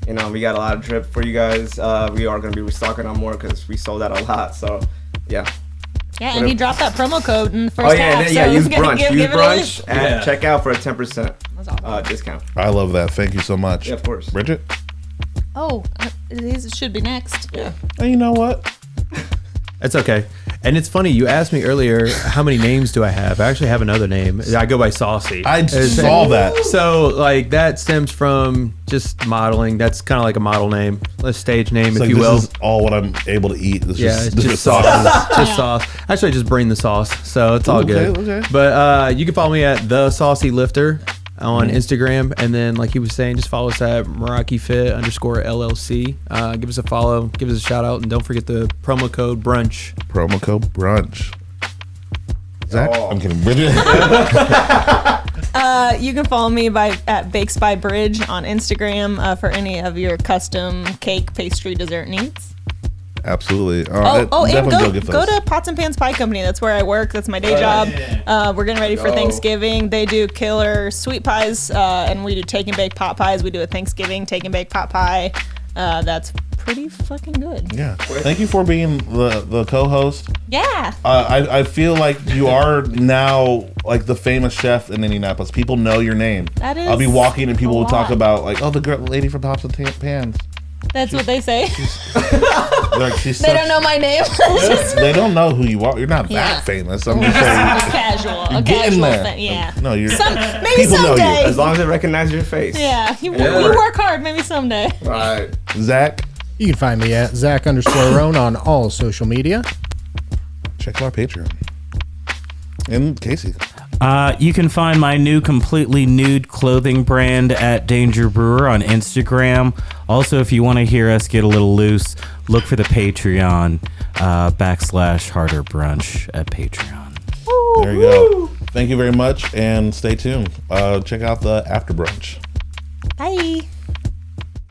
you know we got a lot of drip for you guys. We are going to be restocking on more because we sold out a lot yeah. Yeah, and he dropped that promo code in the first Oh yeah, half. yeah. so Use we're gonna brunch. give Use it a brunch look. at checkout for a 10% awesome. discount. I love that. Thank you so much. Yeah, of course. Bridget? Oh, it should be next. Yeah. And you know what? That's okay. And it's funny, you asked me earlier, how many names do I have? I actually have another name. I go by Saucy. I saw that. So, like, that stems from just modeling. That's kind of like a model name, a stage name, It's if like you this will. is all what I'm able to eat. This Yeah, is it's this just is sauce. Just sauce. Actually, I just bring the sauce, so it's all Okay, good. okay. But you can follow me at The Saucy Lifter on Instagram, and then, like he was saying, just follow us at Meraki Fit _LLC. Give us a follow, give us a shout out, and don't forget the promo code BRUNCH. promo code brunch. Zach? Oh. I'm kidding. Bridget? You can follow me at Bakes by Bridge on Instagram for any of your custom cake, pastry, dessert needs. Absolutely. And definitely get go those. to Pots and Pans Pie Company. That's where I work. That's my day job. We're getting ready for Thanksgiving. They do killer sweet pies, and we do take and bake pot pies. We do a Thanksgiving take and bake pot pie. That's pretty fucking good. Yeah. Thank you for being the co-host. Yeah. I feel like you are now like the famous chef in Indianapolis. People know your name. That is I'll be walking and people a will talk lot. about like, oh, the girl, lady from Pots and Pans. That's what they say. They're like, she's They don't know my name. They don't know who you are. You're not Yeah. that famous. I'm just saying. A Get in casual there. thing. Yeah. No, you're. Maybe people know you. someday. As long as they recognize your face. Yeah. You work hard. Maybe someday. Right. Zach, You can find me at Zach_Roan on all social media. check out our Patreon. And Casey. You can find my new completely nude clothing brand at Danger Brewer on Instagram. Also, if you want to hear us get a little loose, look for the Patreon /Harder Brunch at Patreon. There you go. Thank you very much and stay tuned. Check out the After Brunch. Bye.